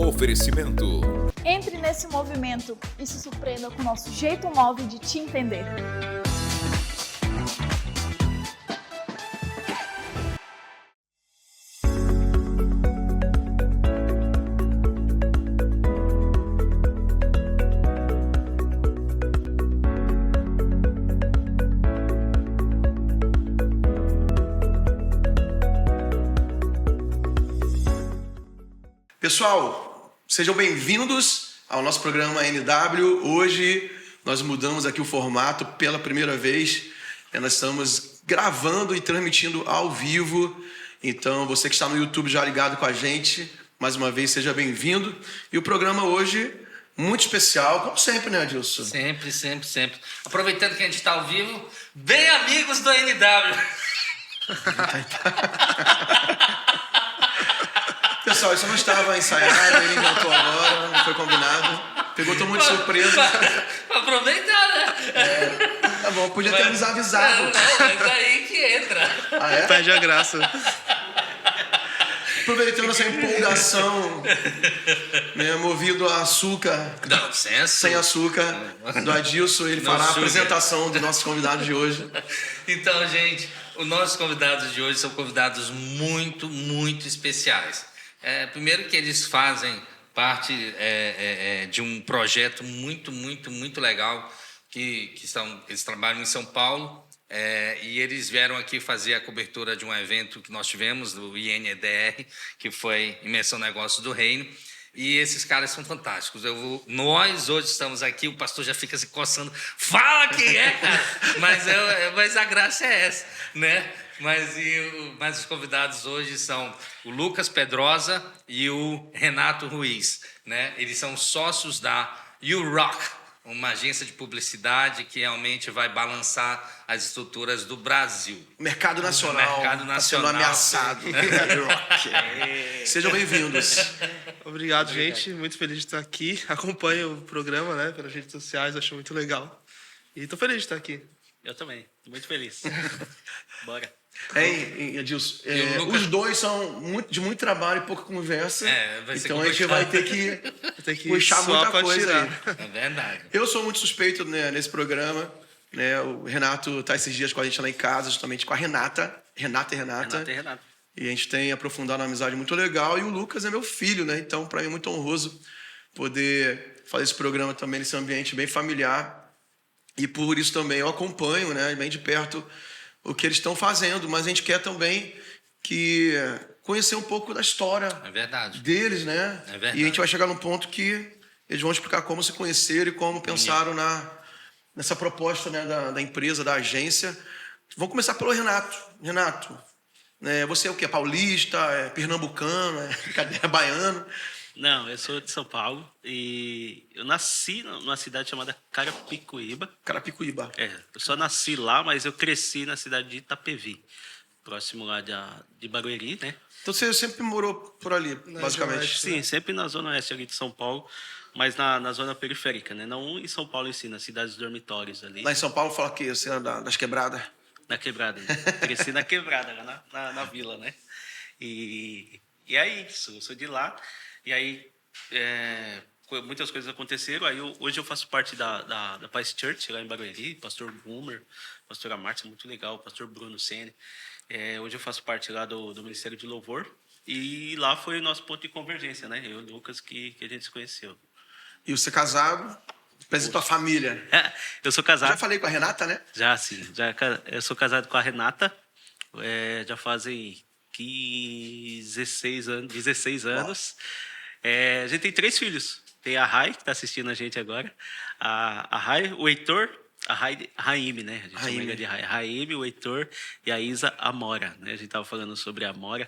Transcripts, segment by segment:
Oferecimento. Entre nesse movimento e se surpreenda com o nosso jeito móvel de te entender. Pessoal, sejam bem-vindos ao nosso programa NW. Hoje nós mudamos aqui o formato pela primeira vez. Nós estamos gravando e transmitindo ao vivo. Então, você que está no YouTube já ligado com a gente, mais uma vez, seja bem-vindo. E o programa hoje, muito especial, como sempre, né, Adilson? Sempre. Aproveitando que a gente está ao vivo, bem amigos do NW. Pessoal, isso não estava ensaiado, ele inventou agora, não foi combinado. Pegou, tô muito surpreso. Aproveitar, né? Tá bom, podia ter nos avisado. Não, é aí que entra. Ah, é? Perde a graça. Aproveitando essa empolgação, né, movido a açúcar, Não, sem açúcar, do Adilson, ele fará a apresentação dos nossos convidados de hoje. Então, gente, os nossos convidados de hoje são convidados muito especiais. Primeiro que eles fazem parte de um projeto muito legal eles trabalham em São Paulo e eles vieram aqui fazer a cobertura de um evento que nós tivemos, do INEDR, que foi Imersão Negócios do Reino. E esses caras são fantásticos. Nós hoje estamos aqui, o pastor já fica se coçando. Fala quem é, cara! Mas a graça é essa, né? Mas os convidados hoje são o Lucas Pedrosa e o Renato Ruiz, né? Eles são sócios da U-Rock, uma agência de publicidade que realmente vai balançar as estruturas do Brasil. Mercado nacional. Está sendo ameaçado. Sejam bem-vindos. Obrigado, gente. Muito feliz de estar aqui. Acompanho o programa, né, pelas redes sociais, acho muito legal. E estou feliz de estar aqui. Eu também, tô muito feliz. Bora. Adilson, os dois são de muito trabalho e pouca conversa. Então a gente vai ter que puxar muita coisa aí. É verdade. Eu sou muito suspeito, né, nesse programa. Né, o Renato está esses dias com a gente lá em casa, justamente com a Renata. Renata. E a gente tem aprofundado uma amizade muito legal. E o Lucas é meu filho, né? Então, para mim é muito honroso poder fazer esse programa também nesse ambiente bem familiar. E por isso também eu acompanho, né, bem de perto o que eles estão fazendo. Mas a gente quer também conhecer um pouco da história deles, né? É verdade. E a gente vai chegar num ponto que eles vão explicar como se conheceram e como pensaram nessa proposta, né, da empresa, da agência. Vamos começar pelo Renato. Renato, você é o quê? Paulista? É pernambucano? É baiano? Não, eu sou de São Paulo e eu nasci numa cidade chamada Carapicuíba. Carapicuíba. Eu só nasci lá, mas eu cresci na cidade de Itapevi, próximo lá de Barueri, né? Então você sempre morou por ali, basicamente? Sim, sempre na zona oeste ali de São Paulo, mas na zona periférica, né? Não em São Paulo em si, nas cidades dormitórios ali. Lá em São Paulo fala que você é das quebradas? Na quebrada, né? Cresci na quebrada, lá na vila, né? E é isso, eu sou de lá. E aí, muitas coisas aconteceram. Aí hoje eu faço parte da Paz Church, lá em Barueri. Pastor Boomer, pastora Márcia, muito legal. Pastor Bruno Sene. Hoje eu faço parte lá do Ministério de Louvor. E lá foi o nosso ponto de convergência, né? Eu e o Lucas, que a gente se conheceu. E você casado? Apresenta a tua família. Eu sou casado. Já falei com a Renata, né? Já, sim. Eu sou casado com a Renata. Já fazem 16 anos. A gente tem 3 filhos. Tem a Rai, que está assistindo a gente agora. A Rai, o Heitor, a Raime, né? A gente chama ela de Rai. Raime, o Heitor e a Isa Amora, né? A gente estava falando sobre a Amora.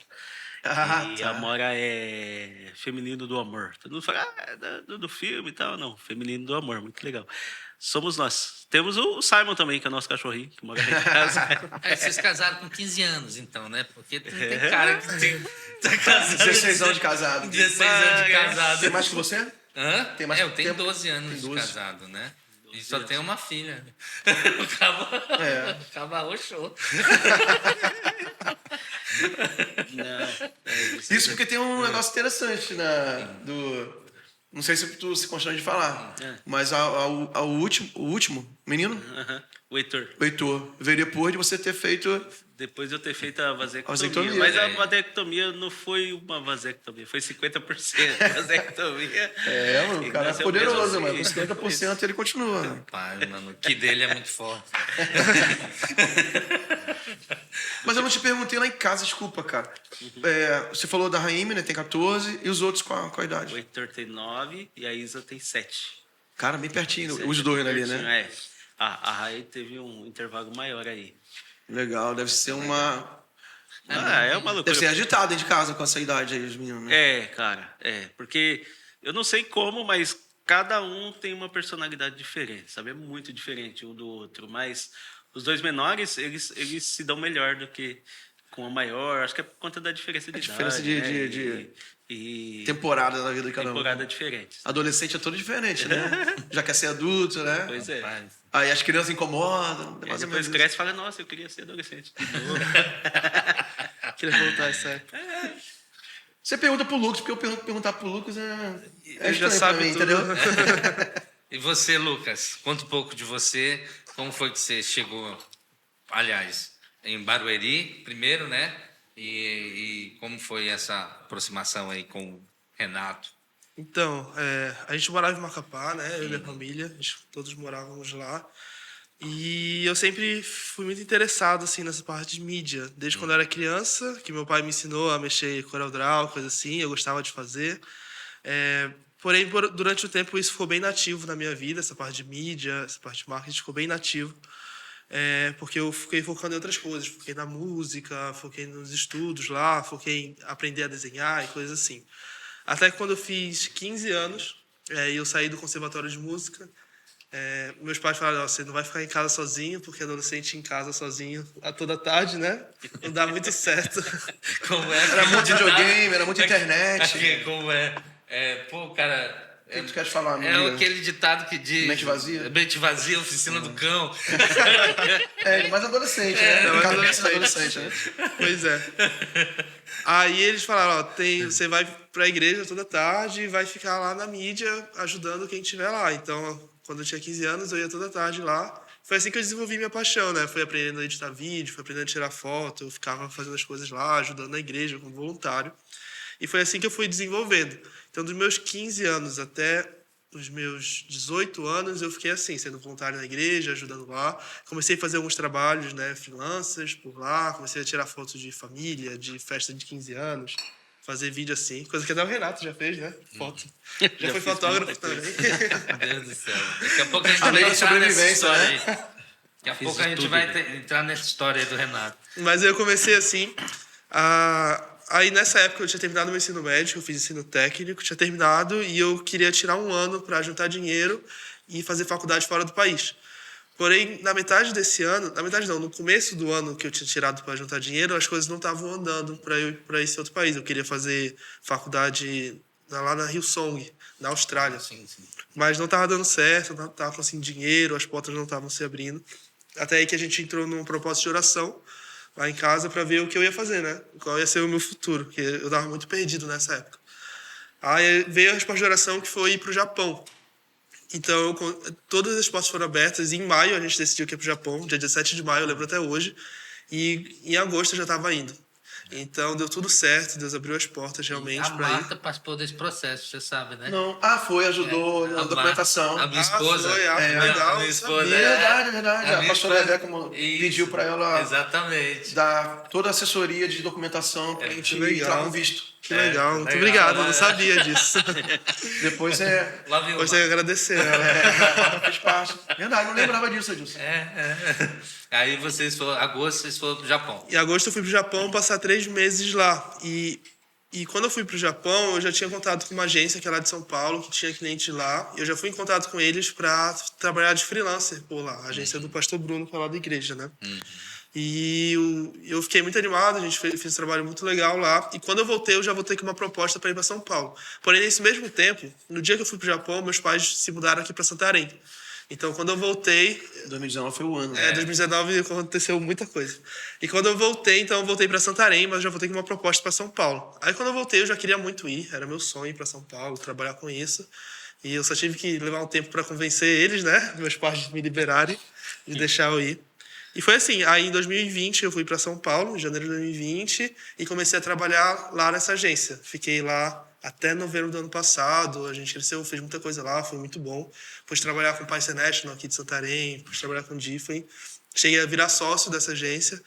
E a Amora é feminino do amor. Todo mundo fala do filme e tal. Não, feminino do amor, muito legal. Somos nós. Temos o Simon também, que é o nosso cachorrinho, que mora aqui em casa. Vocês casaram com 15 anos, então, né? Porque tem cara que tá casado. 16 anos de casado. 16 anos de casado. Tem mais que você? Hã? Tem mais eu tenho tempo? 12 anos Tem 12. de casado, né? E só tem uma filha. O cabo arrochou. Isso porque tem um negócio interessante não sei se tu se constrói de falar, mas o último menino, O Heitor. o Heitor, veio depois de você ter feito... Depois de eu ter feito a vasectomia. Vasectomia, Mas a vasectomia não foi uma vasectomia, foi 50% vasectomia. Mano, o cara é poderoso, mano. Com 50% ele continua. Né? Pai, mano, o que dele é muito forte. Mas eu não te perguntei lá em casa, desculpa, cara. Você falou da Raime, né? Tem 14. E os outros qual a idade? O Heitor tem 9 e a Isa tem 7. Cara, bem pertinho. Os dois ali, né? A Rai teve um intervalo maior aí. Legal, deve ser uma... É uma loucura. Deve ser agitado dentro de casa com essa idade aí, os meninos, né? Cara, porque eu não sei como, mas cada um tem uma personalidade diferente, sabe? É muito diferente um do outro, mas os dois menores, eles se dão melhor do que com a maior, acho que é por conta da diferença de idade. Diferença de temporada na vida de cada um. Temporada diferente. Adolescente é todo diferente, né? Já quer ser adulto, né? Pois é. Aí as crianças incomodam. Depois cresce e fala, nossa, eu queria ser adolescente de novo. Queria voltar essa época. Você pergunta pro Lucas, porque eu perguntar pro Lucas Ele já sabe mim, tudo. entendeu? E você, Lucas? Conta um pouco de você. Como foi que você chegou, aliás, em Barueri, primeiro, né? E como foi essa aproximação aí com o Renato? Então, a gente morava em Macapá, né? Eu e minha família, todos morávamos lá. E eu sempre fui muito interessado, assim, nessa parte de mídia. Desde quando eu era criança, que meu pai me ensinou a mexer em CorelDRAW, coisa assim, eu gostava de fazer. Porém, durante o tempo, isso ficou bem nativo na minha vida, essa parte de mídia, essa parte de marketing ficou bem nativo. Porque eu fiquei focando em outras coisas. Foquei na música, foquei nos estudos lá, foquei em aprender a desenhar e coisas assim. Até que quando eu fiz 15 anos, e eu saí do conservatório de música, meus pais falaram, você não vai ficar em casa sozinho, porque adolescente em casa sozinho a toda tarde, né? Não dá muito certo. Como é? Era muito videogame, era muito internet. Como é? Pô, cara... O que tu quer falar, meu amigo? Aquele ditado que diz... Mente vazia? Mente vazia, oficina do cão. Mais adolescente, né? mais Adolescente, né? Pois é. Aí eles falaram, você vai pra igreja toda tarde e vai ficar lá na mídia ajudando quem estiver lá. Então, quando eu tinha 15 anos, eu ia toda tarde lá. Foi assim que eu desenvolvi minha paixão, né? Fui aprendendo a editar vídeo, fui aprendendo a tirar foto, eu ficava fazendo as coisas lá, ajudando na igreja como voluntário. E foi assim que eu fui desenvolvendo. Então, dos meus 15 anos até os meus 18 anos, eu fiquei assim, sendo voluntário na igreja, ajudando lá. Comecei a fazer alguns trabalhos, né, freelancers por lá. Comecei a tirar fotos de família, de festa de 15 anos. Fazer vídeo assim. Coisa que até o Renato já fez, né? Foto. Já foi fotógrafo também. Meu Deus do céu. Daqui a pouco a gente A lei vai da entrar nessa sobrevivência, história né? aí. Daqui a pouco a gente vai entrar nessa história aí do Renato. Mas eu comecei assim... Aí, nessa época, eu tinha terminado meu ensino médio, eu fiz ensino técnico, tinha terminado, e eu queria tirar um ano para juntar dinheiro e fazer faculdade fora do país. Porém, na metade desse ano, na metade não, no começo do ano que eu tinha tirado para juntar dinheiro, as coisas não estavam andando para eu ir para esse outro país. Eu queria fazer faculdade lá na Hillsong, na Austrália. Sim, sim. Mas não estava dando certo, não estava conseguindo dinheiro, as portas não estavam se abrindo. Até aí que a gente entrou num propósito de oração, lá em casa, para ver o que eu ia fazer, né? Qual ia ser o meu futuro, porque eu estava muito perdido nessa época. Aí veio a resposta de oração, que foi ir para o Japão. Então, todas as portas foram abertas, e em maio a gente decidiu que ia para o Japão, dia 17 de maio, eu lembro até hoje, e em agosto eu já estava indo. Então, deu tudo certo, Deus abriu as portas realmente para ir. A Marta participou desse processo, você sabe, né? Não. ajudou na documentação. A minha esposa. Foi, legal, a minha esposa. Verdade. A A minha pastora esposa- Rebeca Isso. pediu para ela Exatamente. dar toda a assessoria de documentação para a gente legal. entrar com visto. Que legal, muito legal. obrigado, eu não sabia disso. Depois Lá viu. Depois tem que agradecer. fez parte. Verdade, não lembrava disso, Edilson. Aí agosto, vocês foram pro Japão. Em agosto eu fui pro Japão passar 3 meses lá. E quando eu fui pro Japão, eu já tinha contato com uma agência que é lá de São Paulo, que tinha cliente lá. Eu já fui em contato com eles para trabalhar de freelancer por lá. A agência do pastor Bruno, que é lá da igreja, né? E eu fiquei muito animado, a gente fez um trabalho muito legal lá. E quando eu voltei, eu já voltei com uma proposta para ir para São Paulo. Porém, nesse mesmo tempo, no dia que eu fui pro Japão, meus pais se mudaram aqui para Santarém. Então, quando eu voltei, 2019 foi o ano. 2019 aconteceu muita coisa. E quando eu voltei, então eu voltei para Santarém, mas eu já voltei com uma proposta para São Paulo. Aí quando eu voltei, eu já queria muito ir, era meu sonho ir para São Paulo, trabalhar com isso. E eu só tive que levar um tempo para convencer eles, né, meus pais de me liberarem, de deixar eu ir. E foi assim, aí em 2020 eu fui para São Paulo, em janeiro de 2020, e comecei a trabalhar lá nessa agência. Fiquei lá até novembro do ano passado, a gente cresceu, fez muita coisa lá, foi muito bom. Fui trabalhar com o Paice National aqui de Santarém, fui trabalhar com o Difflin. Cheguei a virar sócio dessa agência,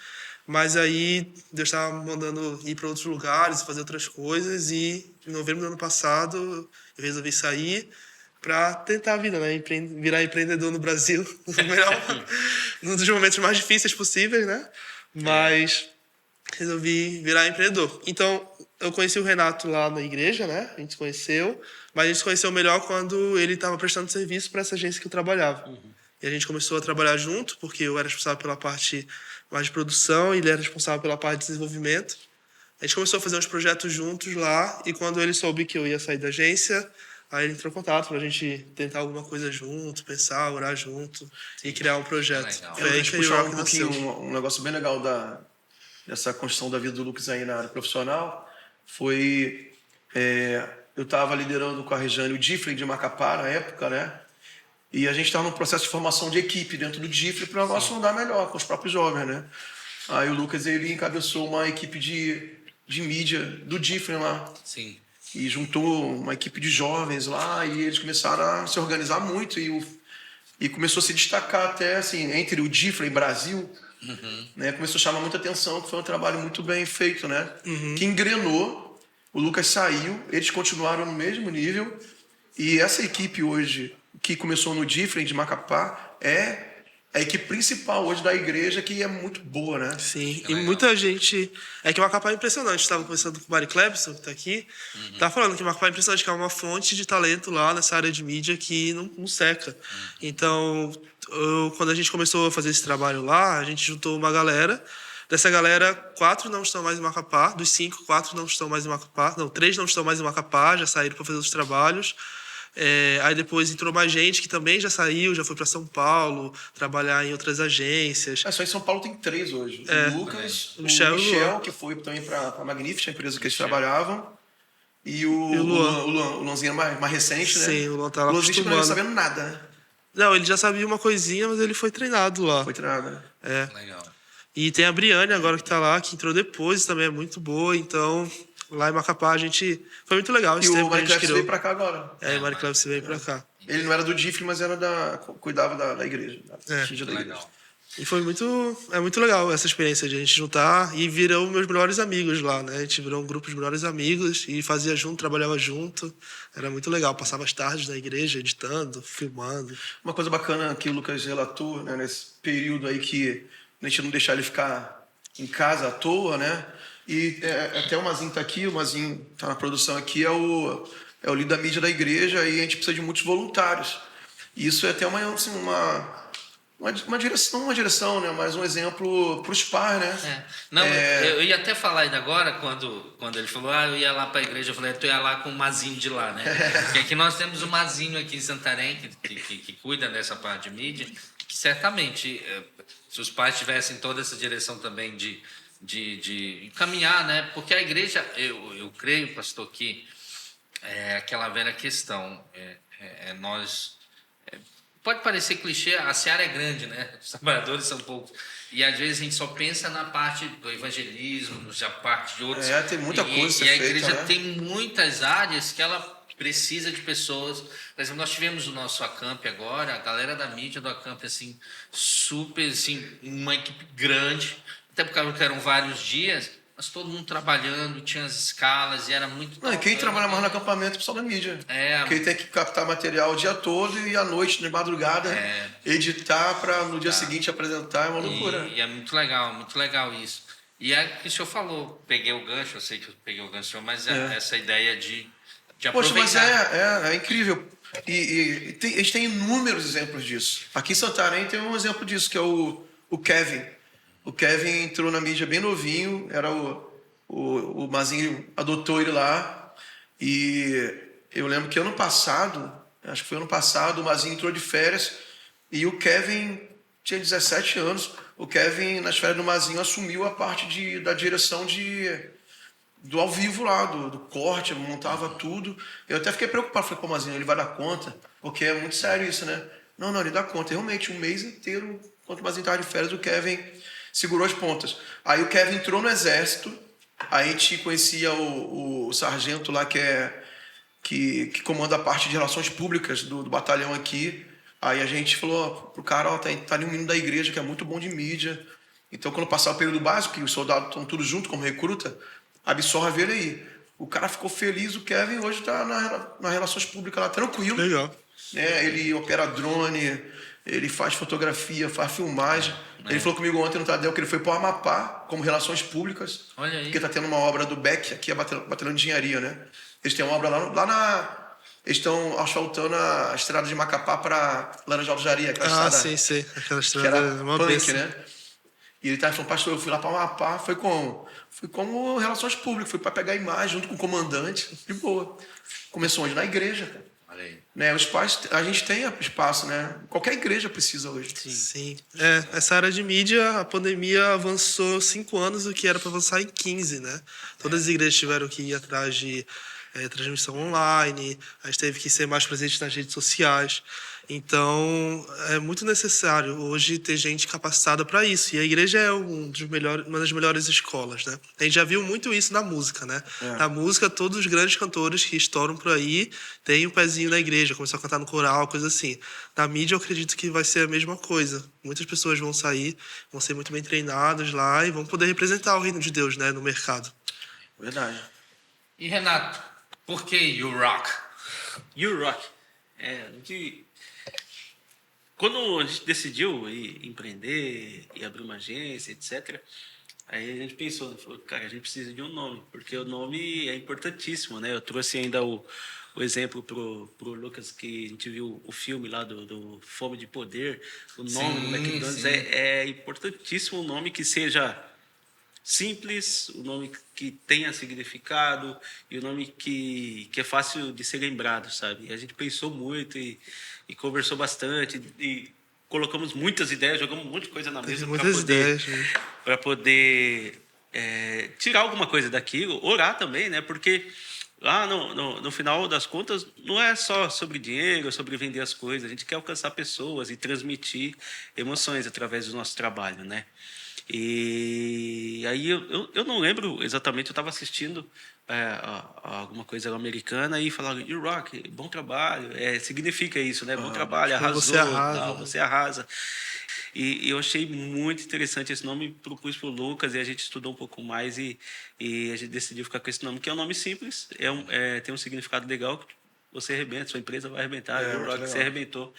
mas aí Deus estava mandando ir para outros lugares, fazer outras coisas, e em novembro do ano passado eu resolvi sair para tentar a vida, né? Virar empreendedor no Brasil, num dos momentos mais difíceis possíveis, né? Mas resolvi virar empreendedor. Então, eu conheci o Renato lá na igreja, né? A gente se conheceu, mas a gente se conheceu melhor quando ele estava prestando serviço para essa agência que eu trabalhava. E a gente começou a trabalhar junto, porque eu era responsável pela parte mais de produção e ele era responsável pela parte de desenvolvimento. A gente começou a fazer uns projetos juntos lá, e quando ele soube que eu ia sair da agência, aí ele entrou em contato pra gente tentar alguma coisa junto, pensar, orar junto e criar um projeto. Legal. Foi aí que puxar eu um pouquinho um negócio bem legal dessa construção da vida do Lucas aí na área profissional. Foi... eu estava liderando com a Rejane o Difflin de Macapá na época, né? E a gente estava num processo de formação de equipe dentro do Difflin para o negócio andar melhor com os próprios jovens, né? Aí o Lucas, ele encabeçou uma equipe de mídia do Difflin lá. Sim. E juntou uma equipe de jovens lá e eles começaram a se organizar muito e começou a se destacar até assim, entre o Difflin Brasil, né? Começou a chamar muita atenção, que foi um trabalho muito bem feito, né? Que engrenou, o Lucas saiu, eles continuaram no mesmo nível e essa equipe hoje, que começou no Difflin de Macapá, é a equipe principal hoje da igreja, que é muito boa, né? Sim, e muita gente... É que o Macapá é impressionante. Estava conversando com o Mari Clebson, que está aqui. Estava falando que o Macapá é impressionante, que é uma fonte de talento lá nessa área de mídia que não seca. Então, quando a gente começou a fazer esse trabalho lá, a gente juntou uma galera. Dessa galera, 4 não estão mais em Macapá. Dos 5, 4 não estão mais em Macapá. Não, 3 não estão mais em Macapá, já saíram para fazer os trabalhos. Aí depois entrou mais gente que também já saiu, já foi para São Paulo, trabalhar em outras agências. Só em São Paulo tem 3 hoje. O Lucas, o Michel, que foi também para a Magnificent, a empresa que eles trabalhavam, e o Luanzinho mais recente, né? Sim, o Luan tá lá O Luanzinho não acostumando. sabendo nada, né? Não, ele já sabia uma coisinha, mas ele foi treinado lá. Foi treinado, né? Legal. E tem a Briane agora que tá lá, que entrou depois, também é muito boa. Então, lá em Macapá a gente... Foi muito legal esse E tempo o que a gente Maricleves criou. veio para cá agora. O Mari Clebson veio pra cá. Ele não era do Difflin, mas era cuidava da igreja. Da igreja. Legal. E foi muito legal essa experiência de a gente juntar e virou meus melhores amigos lá, né? A gente virou um grupo de melhores amigos e fazia junto, trabalhava junto. Era muito legal, passava as tardes na igreja editando, filmando. Uma coisa bacana que o Lucas relatou, né, nesse período aí que a gente não deixar ele ficar em casa à toa, né? E até o Mazinho tá aqui, o Mazinho tá na produção aqui, é o líder da mídia da igreja e a gente precisa de muitos voluntários. E isso é até uma direção, né? Mas um exemplo para os pais, né? Não, eu ia até falar ainda agora, quando ele falou, eu ia lá para a igreja, eu falei, tu ia lá com o Mazinho de lá, né? Porque aqui nós temos o Mazinho aqui em Santarém, que cuida dessa parte de mídia, que certamente, se os pais tivessem toda essa direção também de encaminhar, né? Porque a igreja, eu creio, pastor, que é aquela velha questão, nós... Pode parecer clichê, a seara é grande, né? Os trabalhadores são poucos. E às vezes a gente só pensa na parte do evangelismo, na parte de outros. Tem muita coisa a ser feita. E a feita, igreja né? tem muitas áreas que ela precisa de pessoas. Por exemplo, nós tivemos o nosso Acamp agora, a galera da mídia do Acamp, assim, super, assim, uma equipe grande, até porque eram vários dias, mas todo mundo trabalhando, tinha as escalas, e era muito... Quem trabalha mais no acampamento é o pessoal da mídia. Porque tem que captar material o dia todo e à noite, de madrugada, editar para no dia seguinte apresentar, é uma loucura. E é muito legal isso. E é o que o senhor falou, peguei o gancho, eu sei que eu peguei o gancho, mas essa ideia de Poxa, aproveitar. mas é incrível. E a gente tem inúmeros exemplos disso. Aqui em Santarém tem um exemplo disso, que é o Kevin. O Kevin entrou na mídia bem novinho, era o Mazinho adotou ele lá. E eu lembro que ano passado, o Mazinho entrou de férias E o Kevin tinha 17 anos. O Kevin, nas férias do Mazinho, assumiu a parte da direção do ao vivo lá, do corte, montava tudo. Eu até fiquei preocupado. Falei, pô, Mazinho, ele vai dar conta? Porque é muito sério isso, né? Não, ele dá conta. Realmente, um mês inteiro, enquanto o Mazinho estava de férias, o Kevin segurou as pontas. Aí o Kevin entrou no exército. Aí a gente conhecia o sargento lá, que comanda a parte de relações públicas do batalhão aqui. Aí a gente falou pro cara, ó, tá ali um menino da igreja que é muito bom de mídia. Então, quando passar o período básico, que os soldados estão todos juntos como recruta, absorve ele aí. O cara ficou feliz, o Kevin hoje está nas relações públicas lá, tranquilo. Legal. Né? Ele opera drone, ele faz fotografia, faz filmagem. Ele falou comigo ontem no Tadeu que ele foi para o Amapá como relações públicas. Olha aí. Porque está tendo uma obra do BEC, aqui é Batalhão de Engenharia, né? Eles têm uma obra lá na... Eles estão asfaltando a estrada de Macapá para Laranjal do Jari, aquela estrada. Sim, sei. Aquela Que estrada era é uma punk, benção. né? E ele falando, pastor, eu fui lá para o Amapá, foi como relações públicas, fui para pegar imagem junto com o comandante, de boa. Começou onde? Na igreja, cara. Olha aí. Né, os pais, a gente tem espaço, né? Qualquer igreja precisa hoje. Sim. Essa área de mídia, a pandemia avançou 5 anos, o que era para avançar em 15, né? Todas as igrejas tiveram que ir atrás de transmissão online, a gente teve que ser mais presente nas redes sociais. Então, é muito necessário hoje ter gente capacitada para isso. E a igreja é uma das melhores escolas, né? A gente já viu muito isso na música, né? Na música, todos os grandes cantores que estouram por aí têm um pezinho na igreja, começam a cantar no coral, coisa assim. Na mídia, eu acredito que vai ser a mesma coisa. Muitas pessoas vão sair, vão ser muito bem treinadas lá e vão poder representar o reino de Deus, né, no mercado. Verdade. E Renato, por que You Rock? You Rock. Quando a gente decidiu empreender e abrir uma agência, etc., aí a gente pensou, né, falou, cara, a gente precisa de um nome, porque o nome é importantíssimo, né? Eu trouxe ainda o exemplo pro Lucas, que a gente viu o filme lá do Fome de Poder, o nome do McDonald's é importantíssimo, um nome que seja simples, um nome que tenha significado e um nome que é fácil de ser lembrado, sabe? E a gente pensou muito e conversou bastante e colocamos muitas ideias, jogamos um monte de coisa na mesa para poder tirar alguma coisa daquilo, orar também, né? Porque lá no final das contas não é só sobre dinheiro, é sobre vender as coisas, a gente quer alcançar pessoas e transmitir emoções através do nosso trabalho, né? E aí eu não lembro exatamente, eu estava assistindo alguma coisa americana e falaram, You Rock, bom trabalho, significa isso, né? Bom trabalho, arrasou, você arrasa, tal, você arrasa. E eu achei muito interessante esse nome, propus para o Lucas e a gente estudou um pouco mais e a gente decidiu ficar com esse nome, que é um nome simples, tem um significado legal. Você arrebenta, sua empresa vai arrebentar, You Rock, você arrebentou.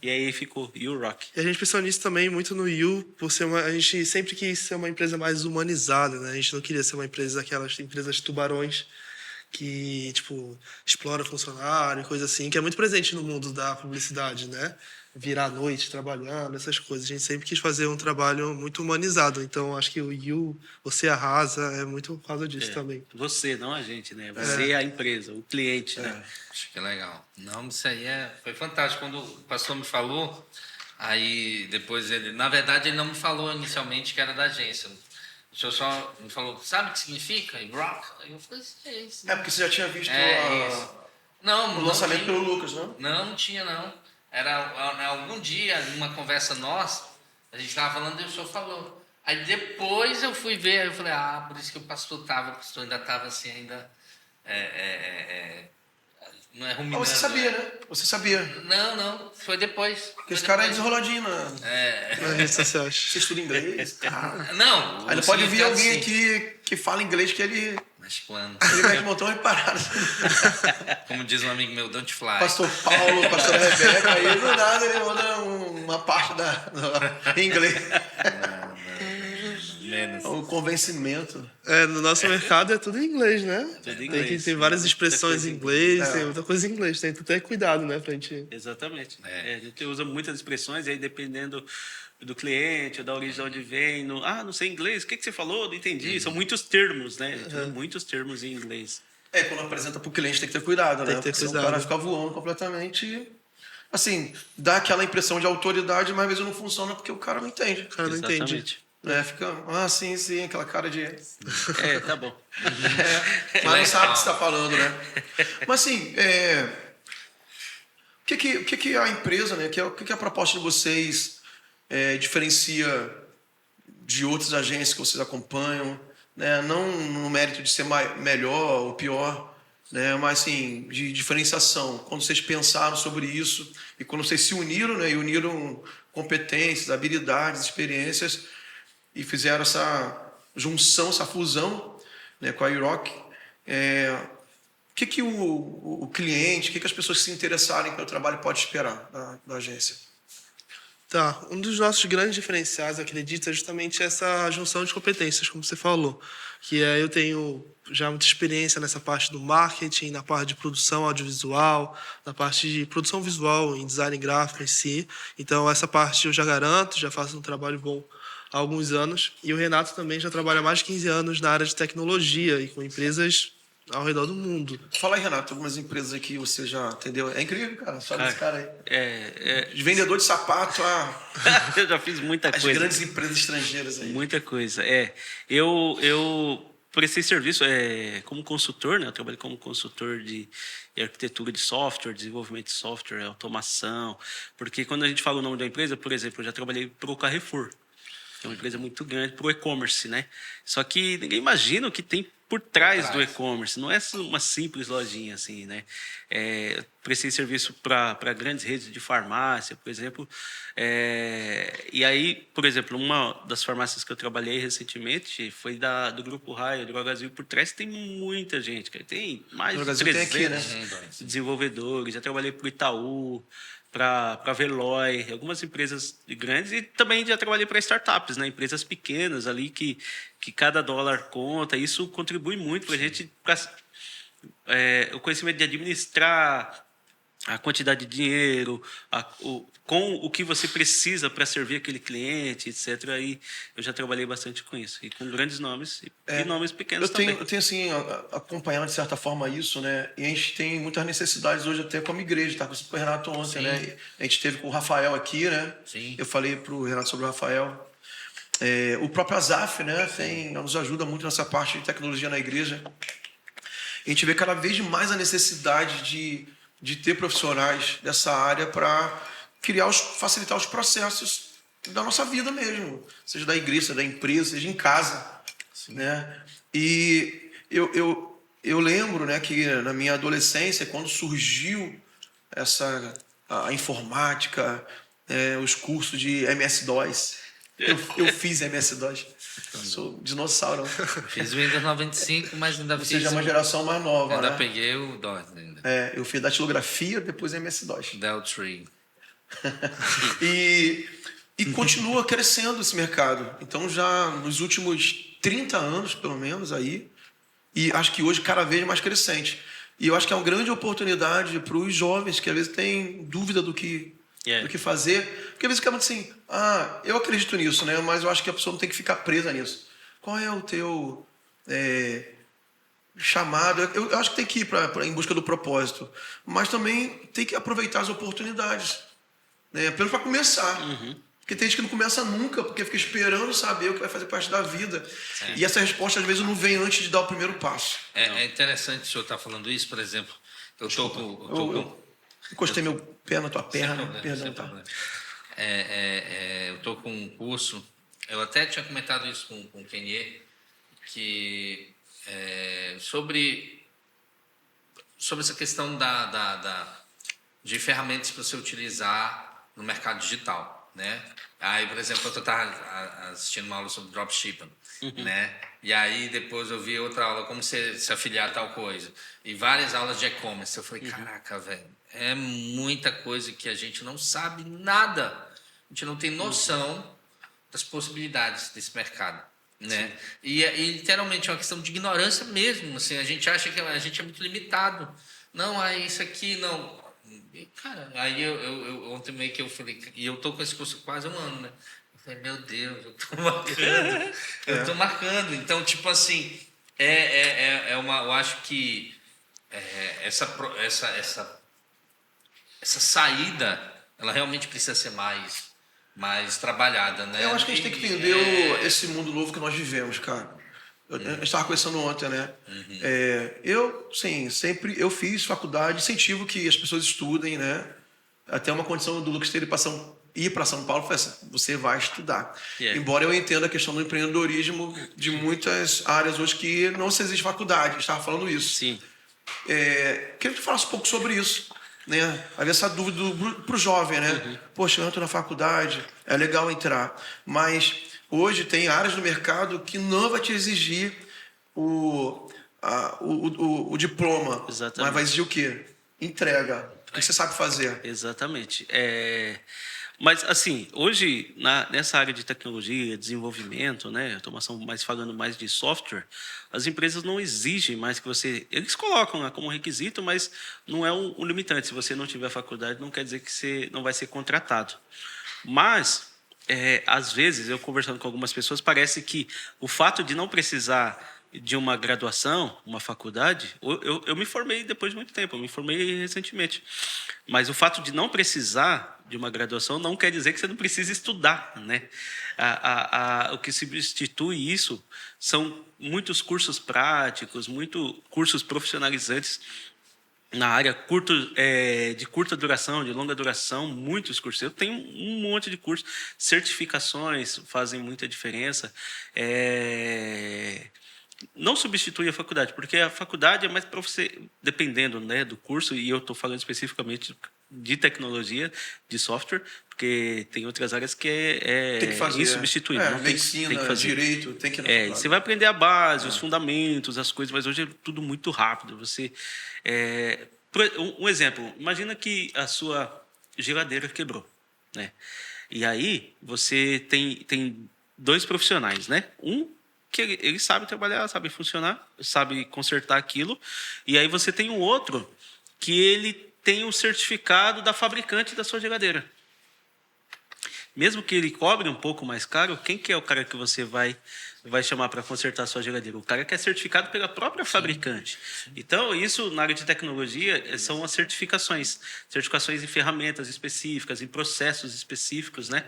E aí ficou You Rock. E a gente pensou nisso também muito no You, por ser a gente sempre quis ser uma empresa mais humanizada, né? A gente não queria ser uma empresa daquelas empresas tubarões que, tipo, explora funcionário e coisa assim, que é muito presente no mundo da publicidade, né? Virar à noite trabalhando, essas coisas. A gente sempre quis fazer um trabalho muito humanizado. Então, acho que o You, você arrasa, é muito por causa disso também. Você, não a gente, né? Você é a empresa, o cliente, né? Acho que é legal. Não, isso aí foi fantástico. Quando o pastor me falou, aí depois na verdade, ele não me falou inicialmente que era da agência. O senhor só me falou, sabe o que significa? Rock? Aí eu falei, isso. Porque você já tinha visto Não, o lançamento tinha. pelo Lucas, não? Não tinha, não. Era algum dia, numa conversa nossa, a gente estava falando e o senhor falou. Aí depois eu fui ver, aí eu falei, por isso que o pastor ainda estava assim, ainda... não é ruminando. Você sabia, né? Você sabia. Não, foi depois. Porque esse cara é desenroladinho, né? Nas redes sociais. Você estuda inglês? Não. Aí não pode vir alguém aqui que fala inglês que ele... Mas plano. Ele vai de montão e parado. Como diz um amigo meu, don't fly. Pastor Paulo, pastor Rebeca, aí do nada ele manda uma parte em inglês. Menos. O convencimento. No nosso mercado é tudo em inglês, né? Tudo em inglês. Tem várias expressões em inglês, tem muita coisa em inglês. Tem que ter cuidado, né, pra gente... Exatamente. A gente usa muitas expressões e aí dependendo do cliente, ou da origem de onde vem, não sei inglês, o que você falou? Não entendi. São muitos termos, né? A gente usa muitos termos em inglês. Quando apresenta pro cliente tem que ter cuidado, né? Tem que ter Porque senão cuidado. o cara fica voando completamente assim, dá aquela impressão de autoridade, mas às vezes não funciona porque o cara não entende. O cara não entende. Exatamente. Fica, sim, aquela cara de... Tá bom. mas não sabe o que você está falando, né? Mas assim, o que a empresa, né? O que a proposta de vocês diferencia de outras agências que vocês acompanham, né? Não no mérito de ser melhor ou pior, né? Mas assim, de diferenciação. Quando vocês pensaram sobre isso e quando vocês se uniram, né? E uniram competências, habilidades, experiências e fizeram essa junção, essa fusão, né? Com a iRock, o que o cliente, o que as pessoas que se interessarem pelo trabalho pode esperar da agência? Tá, um dos nossos grandes diferenciais, acredito, é justamente essa junção de competências, como você falou. Que eu tenho já muita experiência nessa parte do marketing, na parte de produção audiovisual, na parte de produção visual, em design gráfico em si. Então, essa parte eu já garanto, já faço um trabalho bom há alguns anos. E o Renato também já trabalha há mais de 15 anos na área de tecnologia e com empresas ao redor do mundo. Fala aí, Renato, algumas empresas aqui você já atendeu. É incrível, cara. Só desse cara aí. De vendedor de sapato Eu já fiz muita as coisa. grandes empresas estrangeiras aí. Muita coisa. Eu prestei serviço como consultor, né? Eu trabalhei como consultor de arquitetura de software, desenvolvimento de software, automação. Porque quando a gente fala o nome da empresa, por exemplo, eu já trabalhei para o Carrefour. É uma empresa muito grande para o e-commerce, né? Só que ninguém imagina o que tem por trás do e-commerce. Não é uma simples lojinha assim, né? Prestei serviço para grandes redes de farmácia, por exemplo. E aí, por exemplo, uma das farmácias que eu trabalhei recentemente foi do Grupo Raia, do Brasil. Por trás tem muita gente, cara. Tem mais de 300 aqui, né? desenvolvedores. Já trabalhei para o Itaú, para Veloy, algumas empresas grandes, e também já trabalhei para startups, né? Empresas pequenas ali que cada dólar conta. Isso contribui muito para a gente, o conhecimento de administrar a quantidade de dinheiro, com o que você precisa para servir aquele cliente, etc. E eu já trabalhei bastante com isso, e com grandes nomes e nomes pequenos também. Eu tenho assim, acompanhado de certa forma isso, né? E a gente tem muitas necessidades hoje até como igreja, tá? Com o Renato ontem, né? A gente esteve com o Rafael aqui, né? Sim. Eu falei pro Renato sobre o Rafael. O próprio Azaf, né? Nos ajuda muito nessa parte de tecnologia na igreja. A gente vê cada vez mais a necessidade de ter profissionais dessa área para facilitar os processos da nossa vida mesmo, seja da igreja, seja da empresa, seja em casa, né? E eu lembro, né, que na minha adolescência, quando surgiu a informática, os cursos de MS-DOS, eu fiz MS-DOS. Sou dinossauro. Fiz o Windows 95, mas ainda Você já é uma geração mais nova, ainda né? peguei o DOS ainda. Eu fiz datilografia, depois MS-DOS. Deltree. E continua crescendo esse mercado. Então, já nos últimos 30 anos, pelo menos, aí, e acho que hoje cada vez mais crescente. E eu acho que é uma grande oportunidade para os jovens que às vezes têm dúvida do que fazer. Porque às vezes acaba assim, eu acredito nisso, né? Mas eu acho que a pessoa não tem que ficar presa nisso. Qual é o teu chamado? Eu acho que tem que ir em busca do propósito. Mas também tem que aproveitar as oportunidades. Né? Pelo para começar. Porque tem gente que não começa nunca, porque fica esperando saber o que vai fazer parte da vida. Sim. E essa resposta, às vezes, não vem antes de dar o primeiro passo. É interessante o senhor estar falando isso, por exemplo. Eu encostei meu pé na tua perna. Perdão, tá? Eu estou com um curso, eu até tinha comentado isso com o Kenier, que sobre essa questão de ferramentas para você utilizar no mercado digital, né? Aí, por exemplo, eu estava assistindo uma aula sobre dropshipping, né? E aí depois eu vi outra aula, como se afiliar a tal coisa. E várias aulas de e-commerce. Eu falei, caraca, velho, é muita coisa que a gente não sabe nada. A gente não tem noção das possibilidades desse mercado, né? E literalmente é uma questão de ignorância mesmo. Assim, a gente acha que a gente é muito limitado. Não, isso aqui não... E, cara, aí eu ontem meio que eu falei, e eu tô com esse curso quase um ano, né? Eu falei, meu Deus, eu tô marcando, eu tô marcando. Então, tipo assim, eu acho que essa essa saída, ela realmente precisa ser mais trabalhada, né? Eu acho que a gente tem que entender esse mundo novo que nós vivemos, cara. A gente estava conversando ontem, né? Eu, sim, sempre eu fiz faculdade, incentivo que as pessoas estudem, né? Até uma condição do Lucas ter ir para São Paulo foi essa: você vai estudar. Embora eu entenda a questão do empreendedorismo de muitas áreas hoje que não se existe faculdade, a gente estava falando isso. Sim. Queria que tu falasse um pouco sobre isso, né? Havia essa dúvida para o jovem, né? Poxa, eu entro na faculdade, é legal entrar, mas hoje tem áreas no mercado que não vai te exigir o diploma. Exatamente. Mas vai exigir o quê? Entrega. O que você sabe fazer? Exatamente. Mas, assim, hoje, nessa área de tecnologia, desenvolvimento, né, automação, mais falando mais de software, as empresas não exigem mais que você... Eles colocam lá como requisito, mas não é um limitante. Se você não tiver faculdade, não quer dizer que você não vai ser contratado. Mas, às vezes, eu conversando com algumas pessoas, parece que o fato de não precisar de uma graduação, uma faculdade, eu me formei depois de muito tempo, eu me formei recentemente. Mas o fato de não precisar de uma graduação não quer dizer que você não precisa estudar, né? O que substitui isso são muitos cursos práticos, muitos cursos profissionalizantes na área de curta duração, de longa duração, muitos cursos. Eu tenho um monte de cursos, certificações fazem muita diferença. Não substitui a faculdade, porque a faculdade é mais para você, dependendo, né, do curso, e eu estou falando especificamente de tecnologia, de software, porque tem outras áreas que Tem que fazer. insubstituível. Não medicina, tem que fazer. direito, tem que... Você vai aprender a base, os fundamentos, as coisas, mas hoje é tudo muito rápido. Um exemplo, imagina que a sua geladeira quebrou, né? E aí você tem dois profissionais, né? Um que ele sabe trabalhar, sabe funcionar, sabe consertar aquilo, e aí você tem um outro que ele tem o certificado da fabricante da sua geladeira. Mesmo que ele cobre um pouco mais caro, quem que é o cara que você vai chamar para consertar a sua geladeira? O cara que é certificado pela própria fabricante. Então, isso na área de tecnologia são as certificações. Certificações em ferramentas específicas, em processos específicos, né?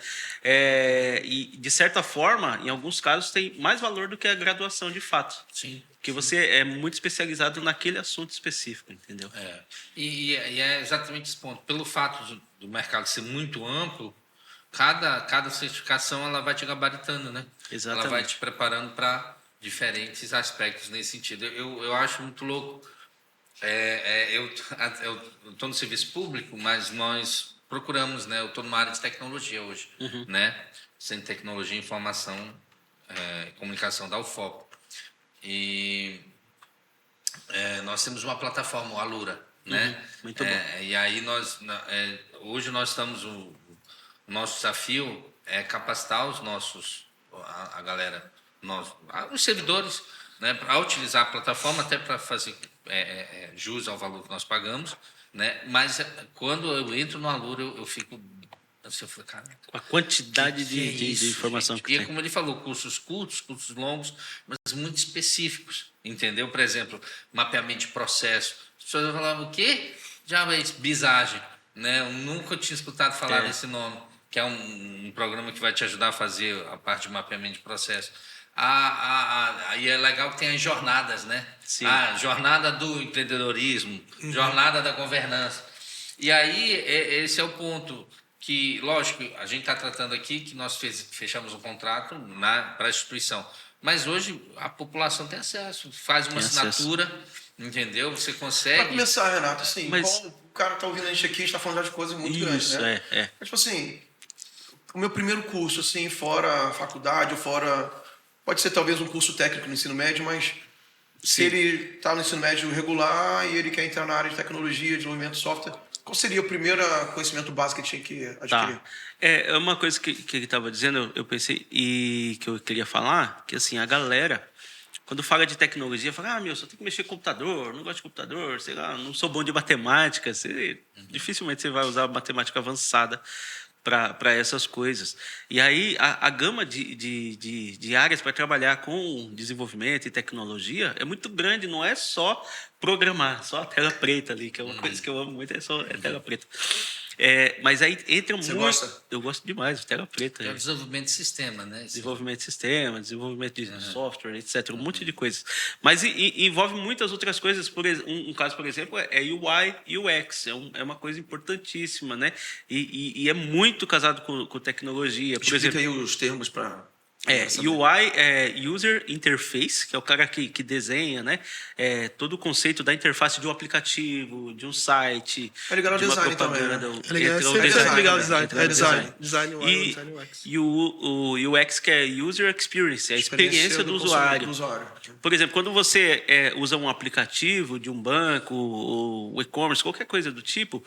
E, de certa forma, em alguns casos, tem mais valor do que a graduação de fato. Sim. Porque você é muito especializado naquele assunto específico, entendeu? E é exatamente esse ponto. Pelo fato do mercado ser muito amplo, cada certificação ela vai te gabaritando, né? Exatamente. Ela vai te preparando para diferentes aspectos nesse sentido. Eu acho muito louco. Eu estou no serviço público, mas nós procuramos, né? Eu estou numa área de tecnologia hoje, né? Centro de Tecnologia, Informação e Comunicação da UFOP. E nós temos uma plataforma, o Alura, né? Muito bom. E aí hoje nós estamos... O nosso desafio é capacitar a galera, os servidores, né, para utilizar a plataforma, até para fazer jus ao valor que nós pagamos, né? Mas quando eu entro no Alura, eu fico... Eu falei, cara, a quantidade de informação gente? que E tem. como ele falou, cursos curtos, cursos longos, mas muito específicos, entendeu? Por exemplo, mapeamento de processo. As pessoas falavam, o quê? Já bisagem, né? Eu nunca tinha escutado falar desse nome, que é um programa que vai te ajudar a fazer a parte de mapeamento de processo. E é legal que tem as jornadas, né? Sim. Jornada do empreendedorismo, jornada da governança. E aí, esse é o ponto que, lógico, a gente está tratando aqui que nós fechamos um contrato para a instituição. Mas hoje a população tem acesso, faz uma assinatura, entendeu? Você consegue... Para começar, Renato, assim, o cara está ouvindo a gente aqui, a gente está falando de coisas muito grandes, né? Mas, tipo assim... O meu primeiro curso, assim, fora a faculdade, ou fora... Pode ser talvez um curso técnico no ensino médio, mas se ele está no ensino médio regular e ele quer entrar na área de tecnologia, desenvolvimento de software, qual seria o primeiro conhecimento básico que ele tinha que adquirir? Tá. É uma coisa que ele estava dizendo, eu pensei, e que eu queria falar, que assim, a galera, quando fala de tecnologia, fala, só tem que mexer com computador, não gosto de computador, sei lá, não sou bom de matemática, dificilmente você vai usar matemática avançada para essas coisas. E aí a gama de áreas para trabalhar com desenvolvimento e tecnologia é muito grande, não é só programar, só a tela preta ali, que é uma coisa que eu amo muito, é tela preta. Mas aí entra Você muito... gosta? Eu gosto demais de tela preta. É o desenvolvimento de sistema, né? Desenvolvimento de sistema, desenvolvimento de software, etc. Um monte de coisas. Mas envolve muitas outras coisas. Um caso, por exemplo, é UI e UX. É uma coisa importantíssima, né? E é muito casado com tecnologia. Por Explica exemplo, aí os termos para... UI é User Interface, que é o cara que desenha, né? Todo o conceito da interface de um aplicativo, de um site, É ligado ao de uma design também, propaganda. né? É legal, entra o é sempre legal o design, design. Design UI, design UX. E o UX, que é User Experience, é a experiência do usuário. Por exemplo, quando você usa um aplicativo de um banco, ou e-commerce, qualquer coisa do tipo,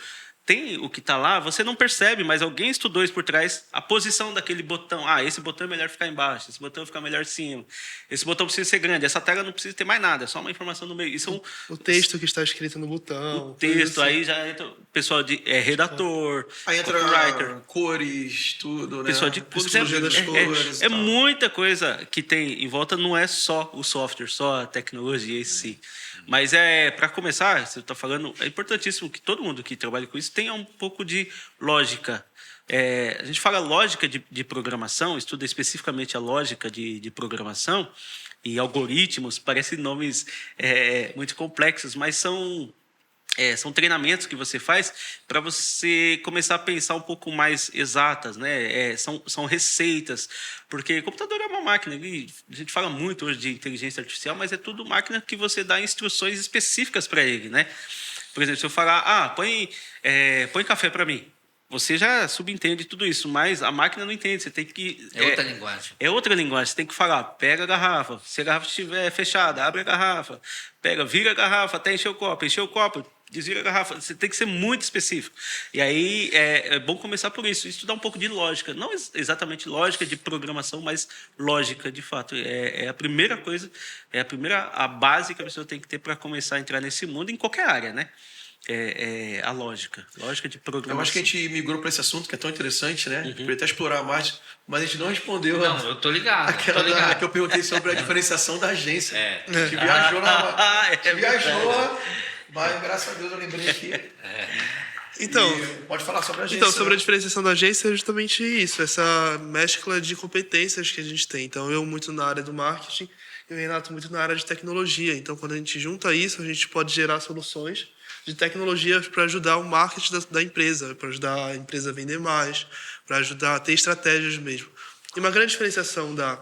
tem o que está lá, você não percebe, mas alguém estudou isso por trás, a posição daquele botão. Esse botão é melhor ficar embaixo, esse botão fica melhor em cima, esse botão precisa ser grande, essa tela não precisa ter mais nada, é só uma informação no meio. Isso O texto que está escrito no botão. o texto, assim. aí já entra o pessoal de redator, Aí entra copywriter. cores, tudo, né? Pessoal de Psicologia das cores e é tal. muita coisa que tem em volta, não é só o software, só a tecnologia em si. Mas para começar, você está falando, é importantíssimo que todo mundo que trabalha com isso tenha um pouco de lógica. A gente fala lógica de programação, estuda especificamente a lógica de programação, e algoritmos, parecem nomes muito complexos, mas são treinamentos que você faz para você começar a pensar um pouco mais exatas, né? São receitas, porque computador é uma máquina, e a gente fala muito hoje de inteligência artificial, mas é tudo máquina que você dá instruções específicas para ele, né? Por exemplo, se eu falar, põe café para mim, você já subentende tudo isso, mas a máquina não entende. Você tem que... É outra linguagem. É outra linguagem. Você tem que falar, pega a garrafa. Se a garrafa estiver fechada, abre a garrafa. Vira a garrafa até encher o copo, desvira a garrafa. Você tem que ser muito específico. E aí é bom começar por isso, estudar um pouco de lógica. Não exatamente lógica de programação, mas lógica, de fato. É a primeira coisa, a base que a pessoa tem que ter para começar a entrar nesse mundo, em qualquer área, né? A lógica de programação. Eu acho que a gente migrou para esse assunto, que é tão interessante, né? Poderia até explorar mais, mas a gente não respondeu Não, eu tô ligado. aquela que eu perguntei sobre a diferenciação da agência. A gente viajou viajou, mas graças a Deus eu lembrei aqui. Então, Pode falar sobre a agência. Então, sobre né? a diferenciação da agência é justamente isso, essa mescla de competências que a gente tem. Então, eu muito na área do marketing e o Renato muito na área de tecnologia. Então, quando a gente junta isso, a gente pode gerar soluções de tecnologia para ajudar o marketing da empresa, para ajudar a empresa a vender mais, para ajudar a ter estratégias mesmo. E uma grande diferenciação da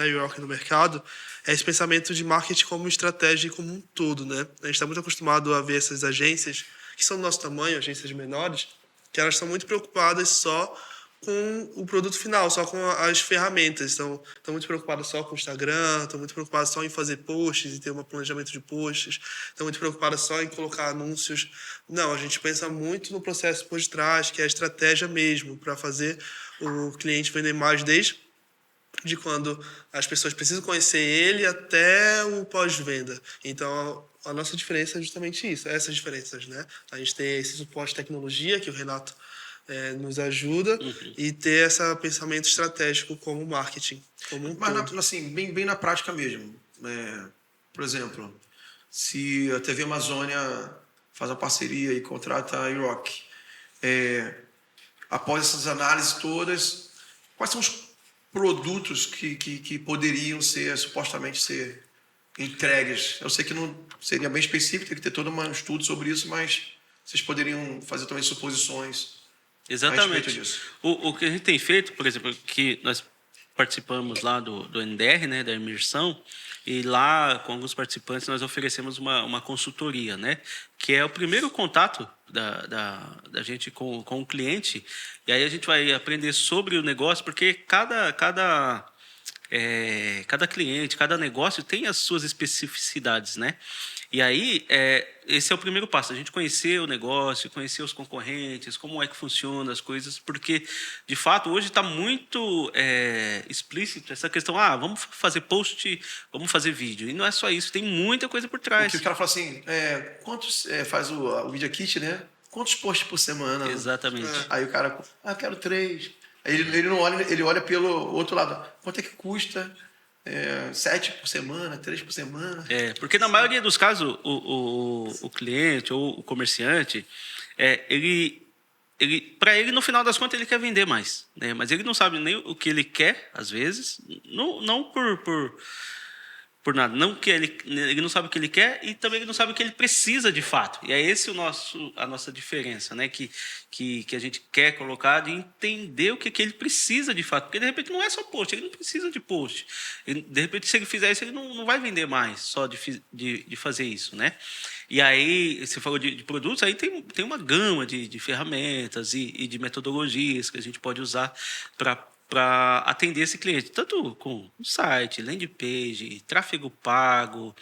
York no mercado é esse pensamento de marketing como estratégia como um todo, né? A gente está muito acostumado a ver essas agências que são do nosso tamanho, agências menores, que elas estão muito preocupadas só com o produto final, só com as ferramentas. Estão muito preocupadas só com o Instagram, estão muito preocupadas só em fazer posts e ter um planejamento de posts, estão muito preocupadas só em colocar anúncios. Não, a gente pensa muito no processo por trás, que é a estratégia mesmo, para fazer o cliente vender mais desde de quando as pessoas precisam conhecer ele até o pós-venda. Então, a nossa diferença é justamente isso, essas diferenças, né? A gente tem esse suporte de tecnologia, que o Renato nos ajuda, e ter esse pensamento estratégico como marketing, como um todo. Mas, assim, bem na prática mesmo. Por exemplo, se a TV Amazônia faz uma parceria e contrata a Rock, após essas análises todas, quais são os produtos que poderiam supostamente ser entregues? Eu sei que não seria bem específico, tem que ter todo um estudo sobre isso, mas vocês poderiam fazer também suposições. Exatamente. O que a gente tem feito, por exemplo, que nós participamos lá do NDR, né, da imersão, e lá, com alguns participantes, nós oferecemos uma consultoria, né, que é o primeiro contato da gente com o cliente, e aí a gente vai aprender sobre o negócio, porque cada cliente, cada negócio tem as suas especificidades, né? E aí, esse é o primeiro passo, a gente conhecer o negócio, conhecer os concorrentes, como é que funciona as coisas, porque, de fato, hoje está muito explícito essa questão, vamos fazer post, vamos fazer vídeo. E não é só isso, tem muita coisa por trás. Porque o cara fala assim, quantos faz o Media Kit, né? quantos posts por semana? Exatamente. Aí o cara, quero 3. Aí ele não olha, ele olha pelo outro lado. Quanto é que custa? 7 por semana, 3 por semana. Porque na maioria dos casos, o cliente ou o comerciante, para ele, no final das contas, ele quer vender mais, né? Mas ele não sabe nem o que ele quer, às vezes, não por nada, não que ele não sabe o que ele quer e também ele não sabe o que ele precisa de fato. E é esse a nossa diferença, né? Que a gente quer colocar de entender o que ele precisa de fato. Porque, de repente, não é só post, ele não precisa de post. De repente, se ele fizer isso, ele não vai vender mais só de fazer isso, né? E aí, você falou de produtos, aí tem uma gama de ferramentas e de metodologias que a gente pode usar para atender esse cliente, tanto com site, landing page, tráfego pago,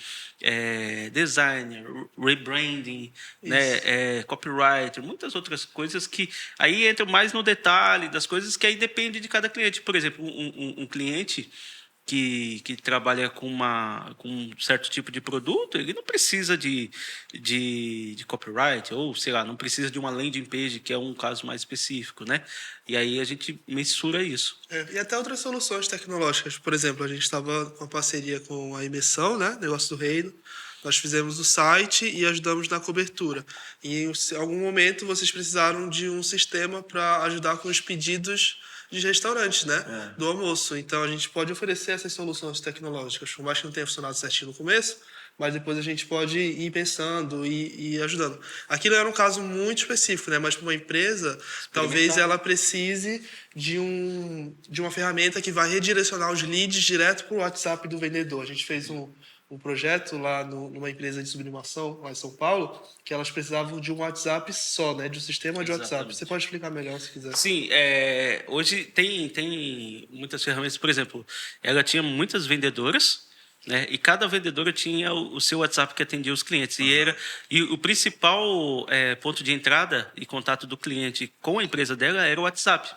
designer, rebranding, né, copywriter, muitas outras coisas que aí entram mais no detalhe das coisas que aí depende de cada cliente. Por exemplo, um cliente que trabalha com um certo tipo de produto, ele não precisa de copyright, ou, sei lá, não precisa de uma landing page, que é um caso mais específico, né? E aí a gente mensura isso. E até outras soluções tecnológicas. Por exemplo, a gente estava com uma parceria com a Imersão, né? Negócio do Reino. Nós fizemos o site e ajudamos na cobertura. E em algum momento vocês precisaram de um sistema para ajudar com os pedidos de restaurantes, né? Do almoço. Então, a gente pode oferecer essas soluções tecnológicas. Por mais que não tenha funcionado certinho no começo, mas depois a gente pode ir pensando e ajudando. Aquilo era um caso muito específico, né? Mas para uma empresa, talvez ela precise de uma ferramenta que vai redirecionar os leads direto para o WhatsApp do vendedor. A gente fez um projeto lá numa empresa de sublimação lá em São Paulo, que elas precisavam de um WhatsApp só, né? De um sistema de WhatsApp. Você pode explicar melhor se quiser. Sim, hoje tem muitas ferramentas. Por exemplo, ela tinha muitas vendedoras, né? E cada vendedora tinha o seu WhatsApp que atendia os clientes. E o principal ponto de entrada e contato do cliente com a empresa dela era o WhatsApp.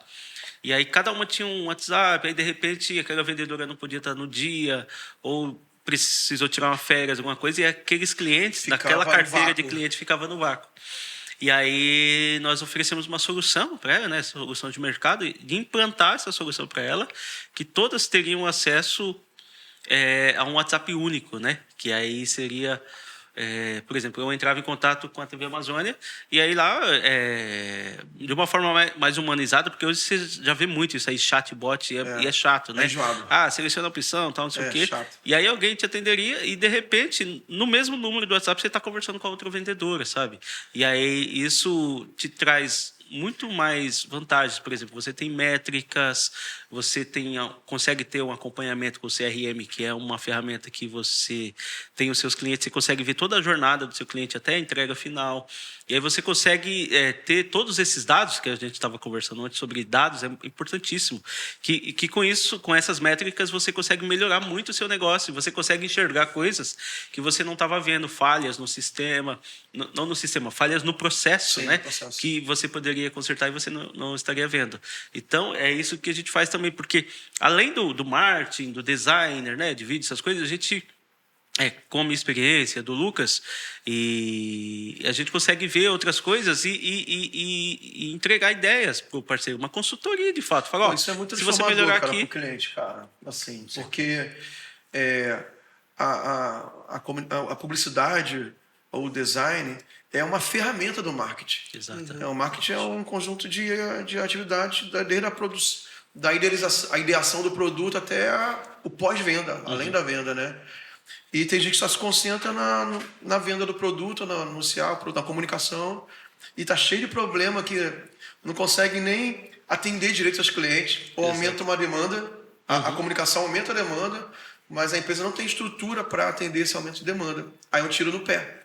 E aí cada uma tinha um WhatsApp, aí de repente aquela vendedora não podia estar no dia, ou precisou tirar uma férias, alguma coisa, e aqueles clientes, daquela carteira de cliente, ficava no vácuo. E aí nós oferecemos uma solução para ela, né, solução de mercado, de implantar essa solução para ela, que todas teriam acesso a um WhatsApp único, né, que aí seria... por exemplo, eu entrava em contato com a TV Amazônia e aí lá, de uma forma mais humanizada, porque hoje você já vê muito isso aí, chatbot, e é chato, né? Seleciona a opção, tal, não sei o quê. Chato. E aí alguém te atenderia e, de repente, no mesmo número do WhatsApp, você está conversando com a outra vendedora, sabe? E aí isso te traz muito mais vantagens. Por exemplo, você tem métricas, você consegue ter um acompanhamento com o CRM, que é uma ferramenta que você tem os seus clientes, você consegue ver toda a jornada do seu cliente até a entrega final. E aí você consegue ter todos esses dados, que a gente estava conversando antes sobre dados, é importantíssimo. Que com isso, com essas métricas, você consegue melhorar muito o seu negócio, você consegue enxergar coisas que você não estava vendo, falhas no sistema, não no sistema, falhas no processo, né? Processo. Que você poderia consertar e você não estaria vendo. Então, é isso que a gente faz também, porque além do marketing, do designer, né, de vídeo, essas coisas, a gente, com a minha experiência, do Lucas, e a gente consegue ver outras coisas e entregar ideias para o parceiro, uma consultoria de fato. Fala, isso é muito se você melhorar cara, aqui... pro cliente, cara. Assim, porque a publicidade ou o design é uma ferramenta do marketing. Exatamente. O marketing é um conjunto de atividades, desde da ideação do produto até o pós-venda, além da venda, né? E tem gente que só se concentra na venda do produto, na anunciar o produto, na comunicação, e tá cheio de problema que não consegue nem atender direito aos clientes, ou aumenta uma demanda, a comunicação aumenta a demanda, mas a empresa não tem estrutura para atender esse aumento de demanda. Aí eu tiro no pé.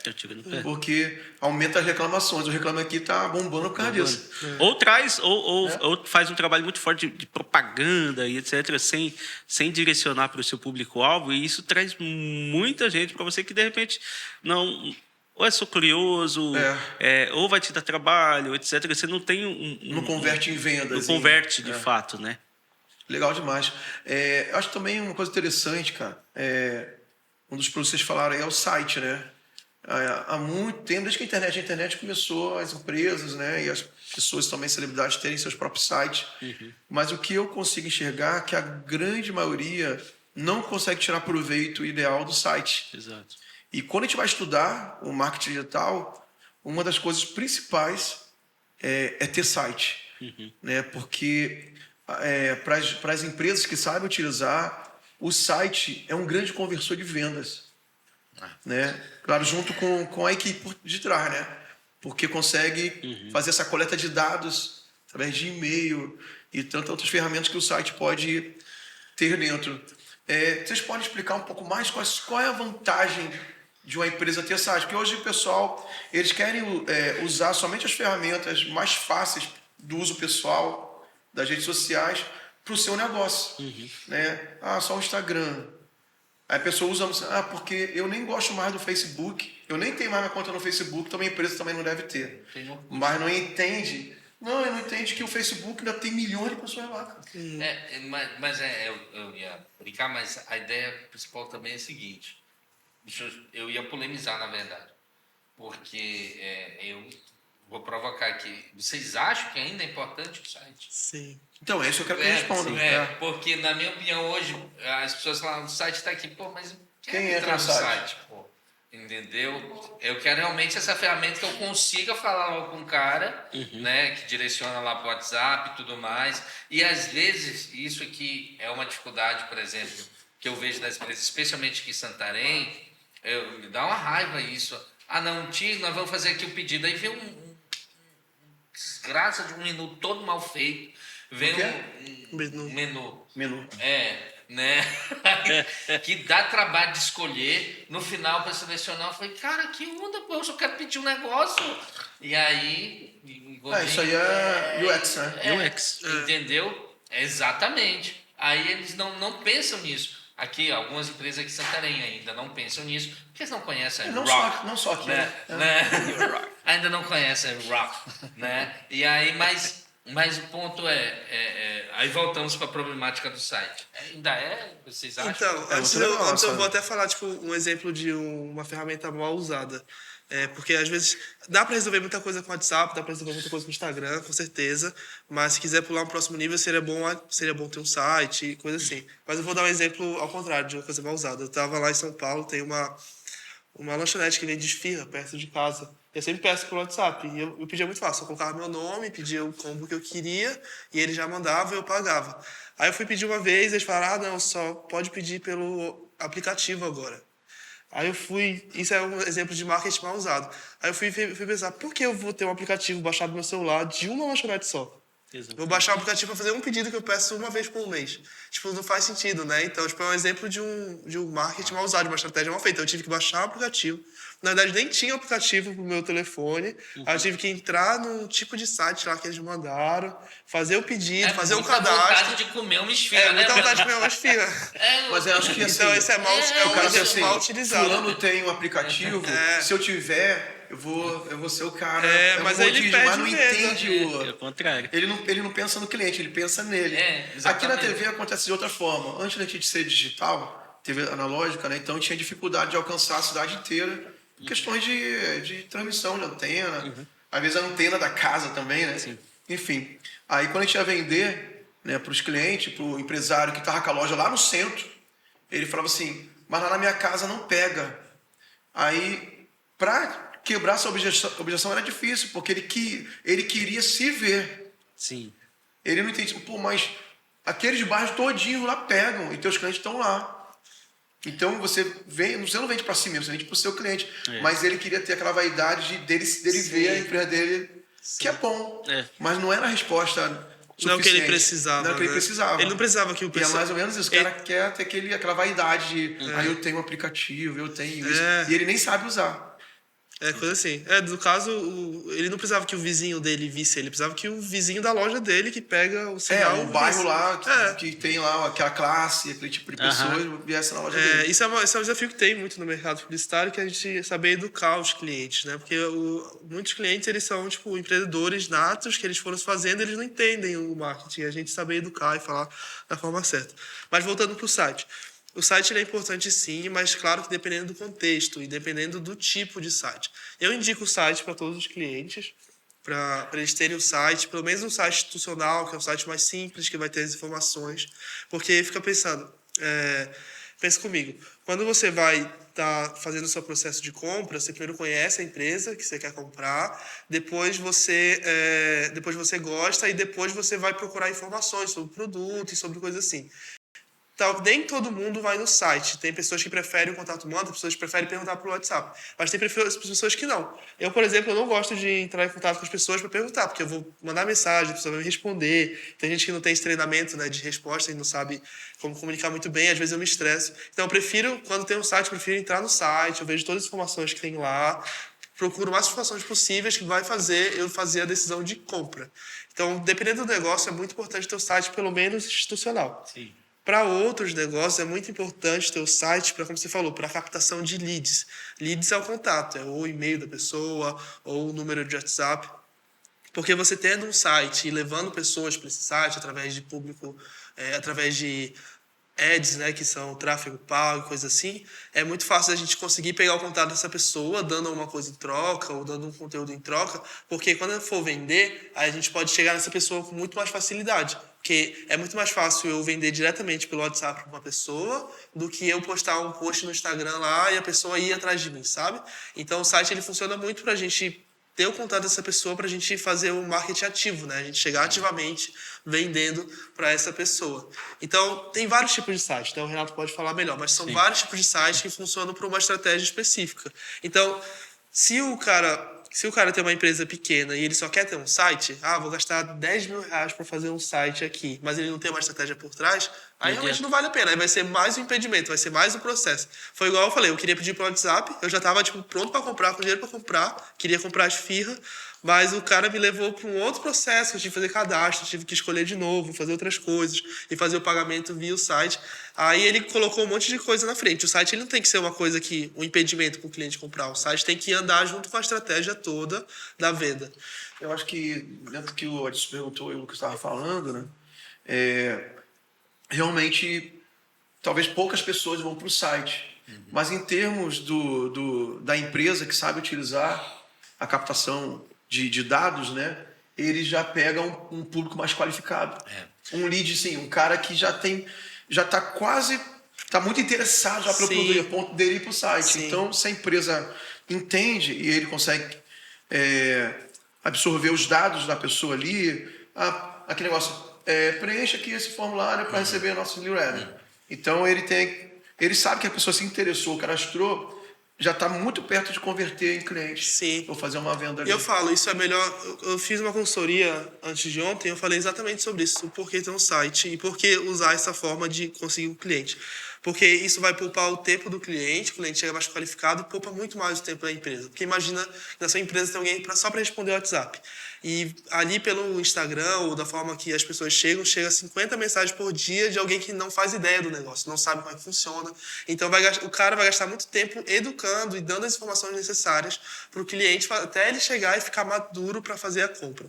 Porque aumenta as reclamações. O Reclame Aqui está bombando por causa disso. Ou faz um trabalho muito forte de propaganda e etc., sem direcionar para o seu público-alvo, e isso traz muita gente para você que, de repente, não... Ou é só curioso, ou vai te dar trabalho, etc. Você não tem não converte em vendas. Não converte, de fato, né? Legal demais. Acho também uma coisa interessante, cara. Um dos produtos que vocês falaram aí é o site, né? há muito tempo, desde que a internet começou, as empresas, né, e as pessoas também, celebridades, terem seus próprios sites. Mas o que eu consigo enxergar é que a grande maioria não consegue tirar proveito ideal do site. Exato. E quando a gente vai estudar o marketing digital, uma das coisas principais é ter site. Né? Porque para as empresas que sabem utilizar, o site é um grande conversor de vendas. Né? Claro, junto com a equipe por detrás, né? Porque consegue fazer essa coleta de dados através de e-mail e tantas outras ferramentas que o site pode ter dentro. Vocês podem explicar um pouco mais qual é a vantagem de uma empresa ter site? Porque hoje o pessoal, eles querem usar somente as ferramentas mais fáceis do uso pessoal das redes sociais para o seu negócio. Né? Só o Instagram. Aí a pessoa usa, porque eu nem gosto mais do Facebook, eu nem tenho mais minha conta no Facebook, então minha empresa também não deve ter. Mas não entende que o Facebook ainda tem milhões de pessoas lá. Cara. Eu ia brincar, mas a ideia principal também é a seguinte. Eu ia polemizar, na verdade. Porque eu vou provocar aqui. Vocês acham que ainda é importante o site? Sim. Então, é isso que eu quero que responda. Porque, na minha opinião, hoje, as pessoas falam, o site está aqui, mas quem entra no site? Entendeu? Eu quero realmente essa ferramenta que eu consiga falar logo com o cara, né, que direciona lá para o WhatsApp e tudo mais. E, às vezes, isso aqui é uma dificuldade, por exemplo, que eu vejo das empresas, especialmente aqui em Santarém, me dá uma raiva isso. Não, tio, nós vamos fazer aqui o pedido. Aí vem desgraça de um menu todo mal feito. Vem um menu. Né? Que dá trabalho de escolher. No final, para selecionar, eu falei, cara, que onda, pô, eu só quero pedir um negócio. E aí... isso aí é UX, né? UX. Entendeu? Exatamente. Aí eles não pensam nisso. Aqui, algumas empresas aqui em Santarém ainda não pensam nisso, porque eles não conhecem Rock. Não só aqui, né? Ainda não conhecem Rock, né? E aí, mas o ponto aí voltamos para a problemática do site. Vocês acham? Então, antes eu vou até falar tipo, um exemplo de uma ferramenta mal usada. Porque às vezes dá para resolver muita coisa com o WhatsApp, dá para resolver muita coisa com o Instagram, com certeza. Mas se quiser pular um próximo nível, seria bom ter um site e coisa assim. Mas eu vou dar um exemplo ao contrário de uma coisa mal usada. Eu estava lá em São Paulo, tem uma lanchonete que vende esfirra perto de casa. Eu sempre peço pelo WhatsApp. E eu pedia muito fácil. Eu colocava meu nome, pedia o combo que eu queria, e ele já mandava e eu pagava. Aí eu fui pedir uma vez, eles falaram, não, só pode pedir pelo aplicativo agora. Aí eu fui... Isso é um exemplo de marketing mal usado. Aí eu fui pensar, por que eu vou ter um aplicativo baixado no meu celular de uma lanchonete só? Exatamente. Vou baixar o aplicativo para fazer um pedido que eu peço uma vez por mês. Tipo, não faz sentido, né? Então, tipo, é um exemplo de um marketing mal usado, de uma estratégia mal feita. Eu tive que baixar o aplicativo. Na verdade, nem tinha aplicativo pro meu telefone. Aí eu tive que entrar num tipo de site lá que eles mandaram, fazer o pedido, fazer um cadastro. Vontade de comer uma esfirra, muita vontade de comer uma esfirra. Mas eu acho que assim... Então, esse é um exemplo mal utilizado. Fulano tem um aplicativo, se eu tiver... Eu vou ser o cara. Mas aí ele pede mas não entende É o contrário. Ele não pensa no cliente, ele pensa nele. Aqui na TV acontece de outra forma. Antes da gente ser digital, TV analógica, né? Então tinha dificuldade de alcançar a cidade inteira. Questões de transmissão de antena. Às vezes a antena da casa também, né? Sim. Enfim. Aí quando a gente ia vender, né, para os clientes, para o empresário que estava com a loja lá no centro, ele falava assim, mas lá na minha casa não pega. Aí, para quebrar essa objeção era difícil, porque ele queria se ver. Sim. Ele não entendia, mas aqueles bairros todinhos lá pegam e teus clientes estão lá. Então você não vende para si mesmo, você vende para o seu cliente. Mas ele queria ter aquela vaidade dele ver a empresa dele, que é bom. Mas não era a resposta suficiente. Não é o que ele precisava. Não é o que ele precisava. Ele não precisava que o pessoal... E é mais ou menos isso. O cara quer ter aquela vaidade de eu tenho um aplicativo, eu tenho isso. E ele nem sabe usar. Coisa assim. No caso, ele não precisava que o vizinho dele visse, ele precisava que o vizinho da loja dele que pega o sinal... o bairro lá, que tem lá aquela classe, aquele tipo de pessoas, viesse na loja dele. Isso é um desafio que tem muito no mercado publicitário, que a gente saber educar os clientes, né? Porque muitos clientes, eles são, tipo, empreendedores natos, que eles foram fazendo, eles não entendem o marketing. A gente saber educar e falar da forma certa. Mas voltando para o site. O site ele é importante sim, mas claro que dependendo do contexto e dependendo do tipo de site. Eu indico o site para todos os clientes, para eles terem o site, pelo menos um site institucional, que é um site mais simples, que vai ter as informações, porque fica pensando, pensa comigo, quando você vai estar fazendo o seu processo de compra, você primeiro conhece a empresa que você quer comprar, depois você gosta e depois você vai procurar informações sobre o produto e sobre coisas assim. Nem todo mundo vai no site. Tem pessoas que preferem o contato humano, tem pessoas que preferem perguntar pelo WhatsApp. Mas tem pessoas que não. Eu, por exemplo, eu não gosto de entrar em contato com as pessoas para perguntar, porque eu vou mandar mensagem, a pessoa vai me responder. Tem gente que não tem esse treinamento, né, de resposta e não sabe como comunicar muito bem. Às vezes eu me estresso. Então eu prefiro, quando tem um site, eu prefiro entrar no site, eu vejo todas as informações que tem lá, procuro mais informações possíveis que vai fazer eu fazer a decisão de compra. Então, dependendo do negócio, é muito importante ter o site, pelo menos institucional. Sim. Para outros negócios, é muito importante ter o site para, como você falou, para a captação de leads. Leads é o contato, é o e-mail da pessoa ou o número de WhatsApp. Porque você tendo um site e levando pessoas para esse site através de público, através de ads, né, que são tráfego pago, coisa assim, é muito fácil a gente conseguir pegar o contato dessa pessoa, dando alguma coisa em troca ou dando um conteúdo em troca, porque quando for vender, aí a gente pode chegar nessa pessoa com muito mais facilidade. Porque é muito mais fácil eu vender diretamente pelo WhatsApp para uma pessoa do que eu postar um post no Instagram lá e a pessoa ir atrás de mim, sabe? Então o site ele funciona muito para a gente ter o contato dessa pessoa, para a gente fazer o marketing ativo, né? A gente chegar ativamente vendendo para essa pessoa. Então, tem vários tipos de sites, então o Renato pode falar melhor, mas são vários tipos de sites que funcionam para uma estratégia específica. Então, se o cara tem uma empresa pequena e ele só quer ter um site, vou gastar 10 mil reais para fazer um site aqui, mas ele não tem uma estratégia por trás, aí realmente não vale a pena. Aí vai ser mais um impedimento, vai ser mais um processo. Foi igual eu falei, eu queria pedir pelo WhatsApp, eu já estava pronto para comprar, com dinheiro para comprar, queria comprar as esfirra, mas o cara me levou para um outro processo, eu tive que fazer cadastro, tive que escolher de novo, fazer outras coisas e fazer o pagamento via o site. Aí ele colocou um monte de coisa na frente. O site ele não tem que ser uma coisa que um impedimento para o cliente comprar. O site tem que andar junto com a estratégia toda da venda. Eu acho que, dentro do que o Edson perguntou e o Lucas estava falando, né? Realmente, talvez poucas pessoas vão para o site. Mas em termos da empresa que sabe utilizar a captação de dados, né? Ele já pega um público mais qualificado. Um lead, sim, um cara que já está muito interessado já pelo produto, a ponto dele ir para o site. Sim. Então, se a empresa entende e ele consegue absorver os dados da pessoa ali, aquele negócio, preencha aqui esse formulário para receber a nossa newsletter. Então, ele sabe que a pessoa se interessou, cadastrou, já está muito perto de converter em cliente. Sim. Ou fazer uma venda ali. Eu falo, isso é melhor. Eu fiz uma consultoria antes de ontem, eu falei exatamente sobre isso, o porquê ter um site e por que usar essa forma de conseguir um cliente. Porque isso vai poupar o tempo do cliente, o cliente chega mais qualificado e poupa muito mais o tempo da empresa. Porque imagina que na sua empresa tem alguém só para responder o WhatsApp. E ali pelo Instagram, ou da forma que as pessoas chega 50 mensagens por dia de alguém que não faz ideia do negócio, não sabe como é que funciona. Então o cara vai gastar muito tempo educando e dando as informações necessárias para o cliente até ele chegar e ficar maduro para fazer a compra.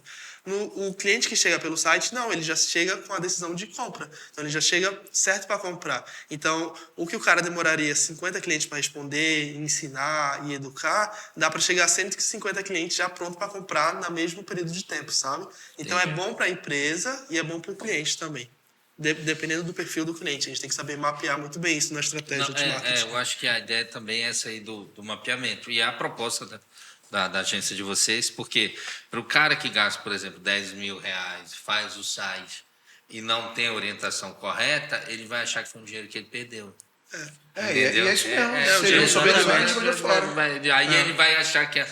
O cliente que chega pelo site, não, ele já chega com a decisão de compra. Então, ele já chega certo para comprar. Então, o que o cara demoraria 50 clientes para responder, ensinar e educar, dá para chegar a 150 clientes já pronto para comprar no mesmo período de tempo, sabe? Então, é bom para a empresa e é bom para o cliente também. Dependendo do perfil do cliente. A gente tem que saber mapear muito bem isso na estratégia de marketing. Eu acho que a ideia também é essa aí do mapeamento. E a proposta da agência de vocês, porque para o cara que gasta, por exemplo, 10 mil reais, faz o site e não tem a orientação correta, ele vai achar que foi um dinheiro que ele perdeu. E é isso mesmo. Seria um sobrevivente. Aí ele vai achar que...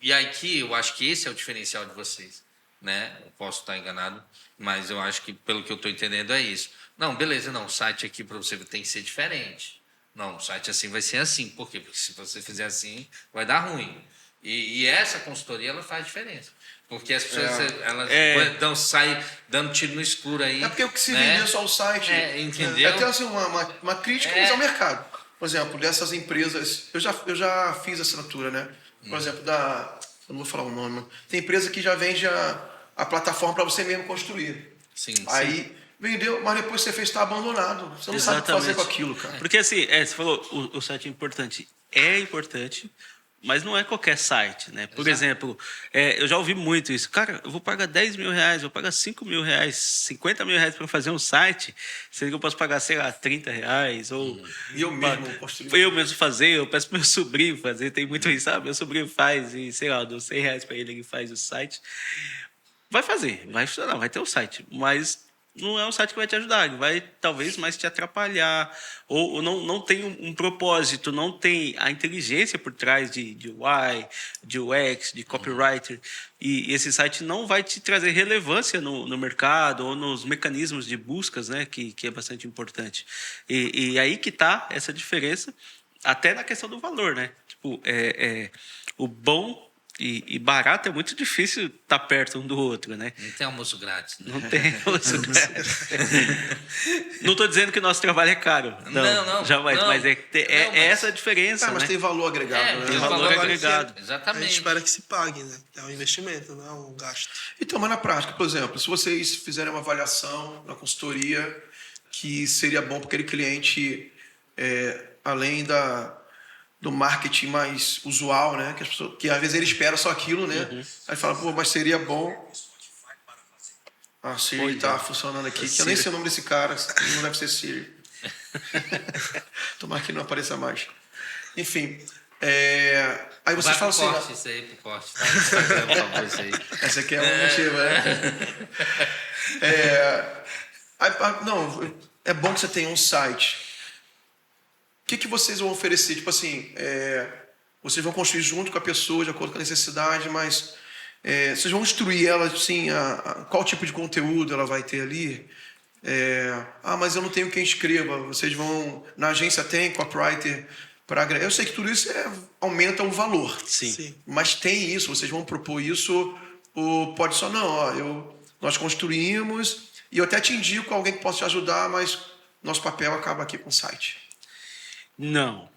E aqui, eu acho que esse é o diferencial de vocês. Né? Eu posso estar enganado, mas eu acho que, pelo que eu estou entendendo, é isso. Não, beleza, não. O site aqui para você tem que ser diferente. Não, o site assim vai ser assim. Por quê? Porque se você fizer assim, vai dar ruim. E essa consultoria, ela faz diferença. Porque as pessoas elas saem dando tiro no escuro aí. É porque o que se vende é só o site. Entendeu? É até assim, uma crítica ao mercado. Por exemplo, dessas empresas... Eu já fiz assinatura, né? Por exemplo, eu não vou falar o nome. Tem empresa que já vende a plataforma para você mesmo construir. Sim. Aí... vendeu, mas depois você fez estar abandonado. Você não sabe o que fazer com aquilo, cara. Porque assim, você falou, o site é importante. É importante, mas não é qualquer site, né? Por exemplo, eu já ouvi muito isso. Cara, eu vou pagar 10 mil reais, eu vou pagar 5 mil reais, 50 mil reais para fazer um site, sendo que eu posso pagar, sei lá, 30 reais. Ou E eu mesmo construir. eu mesmo fazer, eu peço pro meu sobrinho fazer, tem muito isso, sabe? Meu sobrinho faz e, sei lá, eu dou 100 reais para ele faz o site. Vai fazer, vai funcionar, vai ter um site, mas não é um site que vai te ajudar, ele vai talvez mais te atrapalhar, ou não tem um propósito, não tem a inteligência por trás de UI, de UX, de copywriter, e esse site não vai te trazer relevância no mercado ou nos mecanismos de buscas, né, que é bastante importante. E aí que está essa diferença, até na questão do valor, né? Tipo, o bom e barato é muito difícil estar perto um do outro, né? Não tem almoço grátis. Né? Não tem almoço grátis. Não estou dizendo que o nosso trabalho é caro. Não, jamais. Não, mas mas... essa a diferença, Mas né? tem valor agregado, né? Tem valor agregado. A Exatamente. gente espera que se pague, né? É um investimento, não é um gasto. Então, mas na prática, por exemplo, se vocês fizerem uma avaliação na consultoria que seria bom para aquele cliente, além do marketing mais usual, né? Que, que às vezes ele espera só aquilo, né? Aí fala, pô, mas seria bom... Ah, Siri tá funcionando aqui, que eu nem sei o nome desse cara, não deve ser Siri. Tomara que não apareça mais. Enfim, aí vocês falam assim... Corte isso aí, pro corte, tá? Instagram, por favor, isso aí. Essa aqui é um motivo, né? Não, é bom que você tenha um site. O que vocês vão oferecer? Tipo assim, vocês vão construir junto com a pessoa, de acordo com a necessidade, mas vocês vão instruir ela, assim, qual tipo de conteúdo ela vai ter ali? Mas eu não tenho quem escreva. Vocês vão... Na agência tem copywriter para agregar. Eu sei que tudo isso aumenta o valor. Sim. Mas tem isso, vocês vão propor isso, ou pode só, não, nós construímos e eu até te indico alguém que possa te ajudar, mas nosso papel acaba aqui com o site. Não.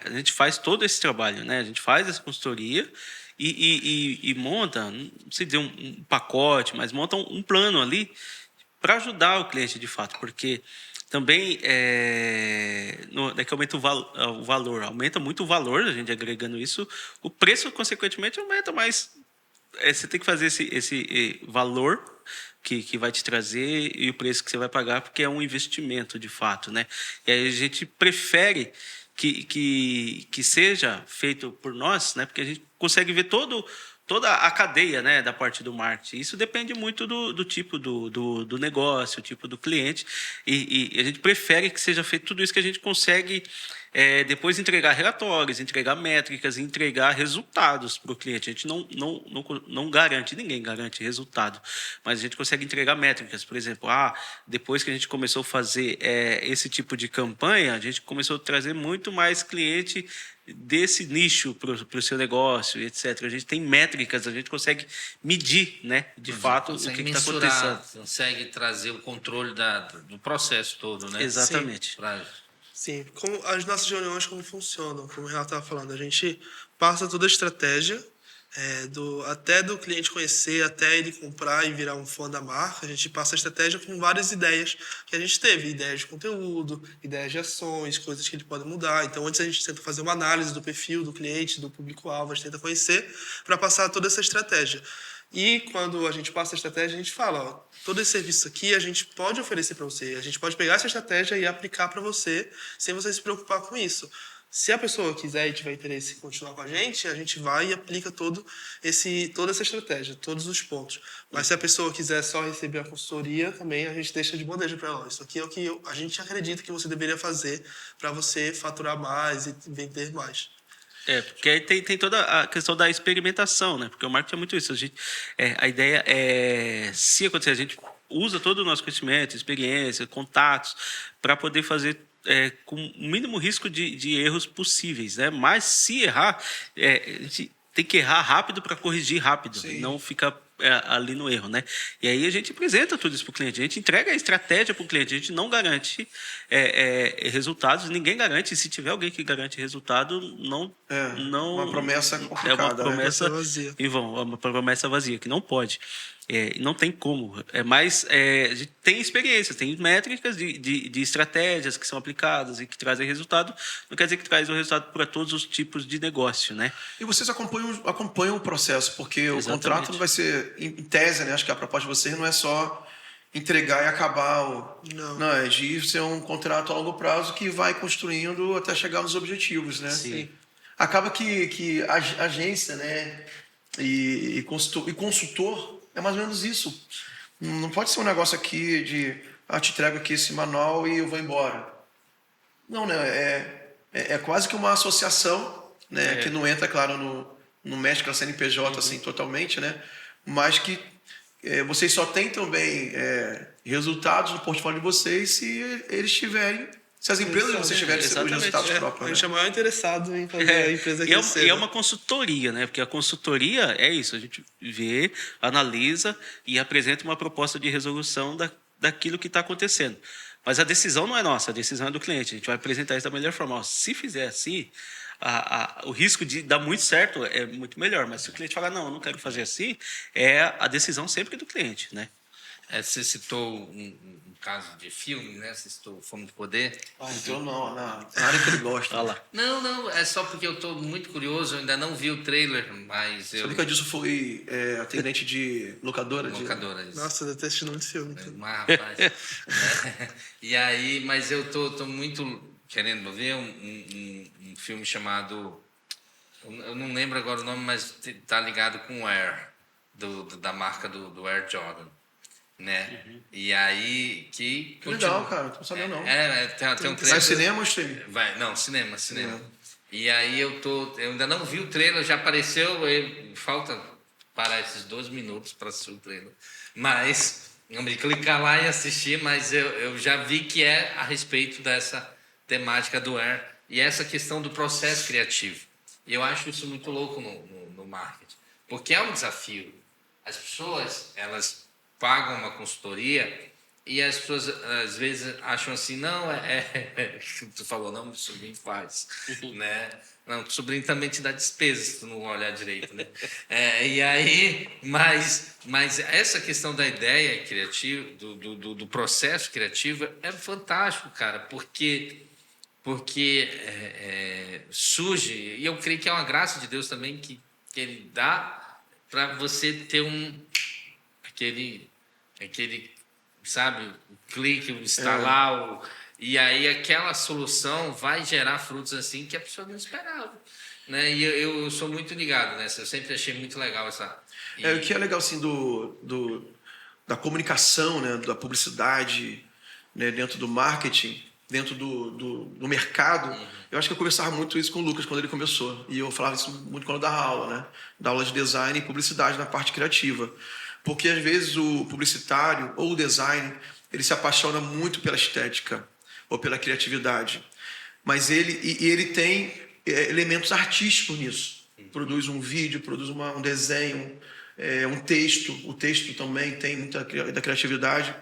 A gente faz todo esse trabalho, né? A gente faz essa consultoria e monta, não sei dizer um pacote, mas monta um plano ali para ajudar o cliente de fato, porque também daqui aumenta o valor, aumenta muito o valor, a gente agregando isso, o preço, consequentemente, aumenta, mas você tem que fazer esse valor que vai te trazer e o preço que você vai pagar, porque é um investimento de fato, né? E aí a gente prefere que seja feito por nós, né? Porque a gente consegue ver toda a cadeia, né, da parte do marketing. Isso depende muito do tipo do negócio, o tipo do cliente, e a gente prefere que seja feito tudo isso, que a gente consegue depois entregar relatórios, entregar métricas, entregar resultados para o cliente. A gente não garante, ninguém garante resultado, mas a gente consegue entregar métricas. Por exemplo, depois que a gente começou a fazer esse tipo de campanha, a gente começou a trazer muito mais cliente desse nicho para o seu negócio, etc. A gente tem métricas, a gente consegue medir, né, de fato, o que está acontecendo. Consegue trazer o controle do processo todo, né? Exatamente. Sim, como as nossas reuniões como funcionam, como o Renato estava falando, a gente passa toda a estratégia, até do cliente conhecer, até ele comprar e virar um fã da marca, a gente passa a estratégia com várias ideias que a gente teve, ideias de conteúdo, ideias de ações, coisas que ele pode mudar. Então, antes a gente tenta fazer uma análise do perfil do cliente, do público-alvo, a gente tenta conhecer para passar toda essa estratégia. E quando a gente passa a estratégia, a gente fala, todo esse serviço aqui a gente pode oferecer para você, a gente pode pegar essa estratégia e aplicar para você, sem você se preocupar com isso. Se a pessoa quiser e tiver interesse em continuar com a gente vai e aplica toda essa estratégia, todos os pontos. Mas se a pessoa quiser só receber a consultoria, também a gente deixa de bandeja para ela. Isso aqui é o que a gente acredita que você deveria fazer para você faturar mais e vender mais. Porque aí tem toda a questão da experimentação, né? Porque o marketing é muito isso. A ideia é, se acontecer, a gente usa todo o nosso conhecimento, experiência, contatos, para poder fazer com o mínimo risco de erros possíveis, né? Mas se errar, a gente tem que errar rápido para corrigir rápido, não ficar ali no erro, né? E aí a gente apresenta tudo isso para o cliente, a gente entrega a estratégia para o cliente, a gente não garante resultados, ninguém garante. Se tiver alguém que garante resultado, não uma promessa complicada, é uma promessa vazia. uma promessa vazia, que não pode. Não tem como. A gente tem experiências, tem métricas de estratégias que são aplicadas e que trazem resultado. Não quer dizer que traz o resultado para todos os tipos de negócio, né? E vocês acompanham o processo, porque o Exatamente. contrato não vai ser, em tese, né? Acho que a proposta de vocês não é só entregar e acabar. Não, é de ser um contrato a longo prazo que vai construindo até chegar nos objetivos, né? Sim. Acaba que a agência, né? E consultor é mais ou menos isso. Não pode ser um negócio aqui de te entrego aqui esse manual e eu vou embora. Não, né? É quase que uma associação, né? Que não entra, claro, no mexe com a CNPJ assim, totalmente, né? Mas que vocês só têm também resultados no portfólio de vocês se eles tiverem, se as empresas de vocês tiverem os resultados próprios. A Né? gente é o maior interessado em fazer a empresa crescer. E é uma consultoria, né? Porque a consultoria é isso, a gente vê, analisa e apresenta uma proposta de resolução daquilo que está acontecendo. Mas a decisão não é nossa, a decisão é do cliente. A gente vai apresentar isso da melhor forma. Ó, se fizer assim, o risco de dar muito certo é muito melhor. Mas se o cliente falar, não, eu não quero fazer assim, a decisão sempre é do cliente, né? Você citou um caso de filme, né? Você citou Fome do Poder. Então não, na área que ele gosta. Olha lá. Não, é só porque eu estou muito curioso, eu ainda não vi o trailer, mas eu... Sabia que disso foi atendente de locadora? Locadora, isso. Nossa, eu detesto muito filme. Então. Mas, rapaz, né? E aí, mas eu tô muito querendo ver um filme chamado... Eu não lembro agora o nome, mas tá ligado com o Air, da marca do Air Jordan. Né? E aí que Legal, cara, não sabia não. Tem um trailer. Vai cinema ou streaming? Não, cinema. E aí eu ainda não vi o trailer, já apareceu, falta parar esses 12 minutos para assistir o trailer. Mas não me clicar lá e assistir, mas eu já vi que é a respeito dessa temática do Air e essa questão do processo criativo. E eu acho isso muito louco no marketing, porque é um desafio. As pessoas, elas pagam uma consultoria e as pessoas às vezes acham assim, não, tu falou, não, meu sobrinho faz, né? Não, o sobrinho também te dá despesas se tu não olhar direito, né? E aí, mas essa questão da ideia criativa, do processo criativo é fantástico, cara, porque surge, e eu creio que é uma graça de Deus também que ele dá para você ter aquele, sabe, o clique, o instalar, e aí aquela solução vai gerar frutos assim que a pessoa não esperava, né? E eu sou muito ligado nessa, eu sempre achei muito legal essa... O que é legal, assim, da comunicação, né, da publicidade, né, dentro do marketing, dentro do mercado, eu acho que eu conversava muito isso com o Lucas quando ele começou, e eu falava isso muito quando eu dava aula, né, da aula de design e publicidade na parte criativa. Porque, às vezes, o publicitário ou o design, ele se apaixona muito pela estética ou pela criatividade. Mas ele tem elementos artísticos nisso. Produz um vídeo, produz um desenho, um texto. O texto também tem muita da criatividade.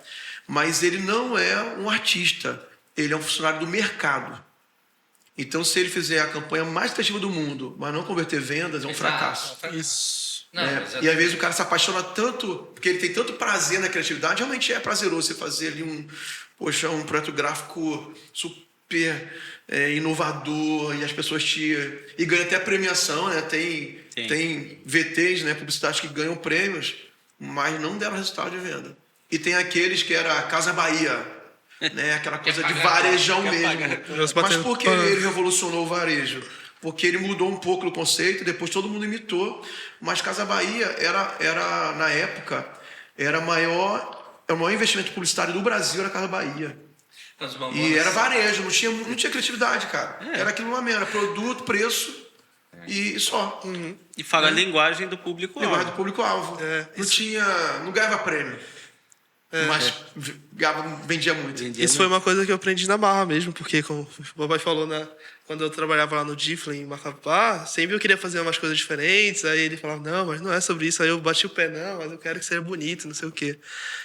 Mas ele não é um artista. Ele é um funcionário do mercado. Então, se ele fizer a campanha mais criativa do mundo, mas não converter vendas, é um fracasso. Isso. Não, E às vezes o cara se apaixona tanto, porque ele tem tanto prazer na criatividade, realmente é prazeroso você fazer ali um projeto gráfico super inovador, e as pessoas e ganha até premiação, né? Tem VTs, né, publicidades que ganham prêmios, mas não deram resultado de venda. E tem aqueles que era Casa Bahia, né? Aquela coisa de varejão mesmo. Mas por que ele revolucionou o varejo? Porque ele mudou um pouco o conceito, depois todo mundo imitou, mas Casa Bahia era na época, era o maior investimento publicitário do Brasil, era Casa Bahia. E era varejo, não tinha criatividade, cara. Era aquilo lá mesmo, era produto, preço e só. E fala a linguagem do público-alvo. Linguagem do público-alvo. Não ganhava prêmio. Mas vendia muito. Isso foi uma coisa que eu aprendi na marra mesmo, porque como o papai falou, quando eu trabalhava lá no Difla, em Macapá, sempre eu queria fazer umas coisas diferentes, aí ele falava, não, mas não é sobre isso, aí eu bati o pé, não, mas eu quero que seja bonito, não sei o quê.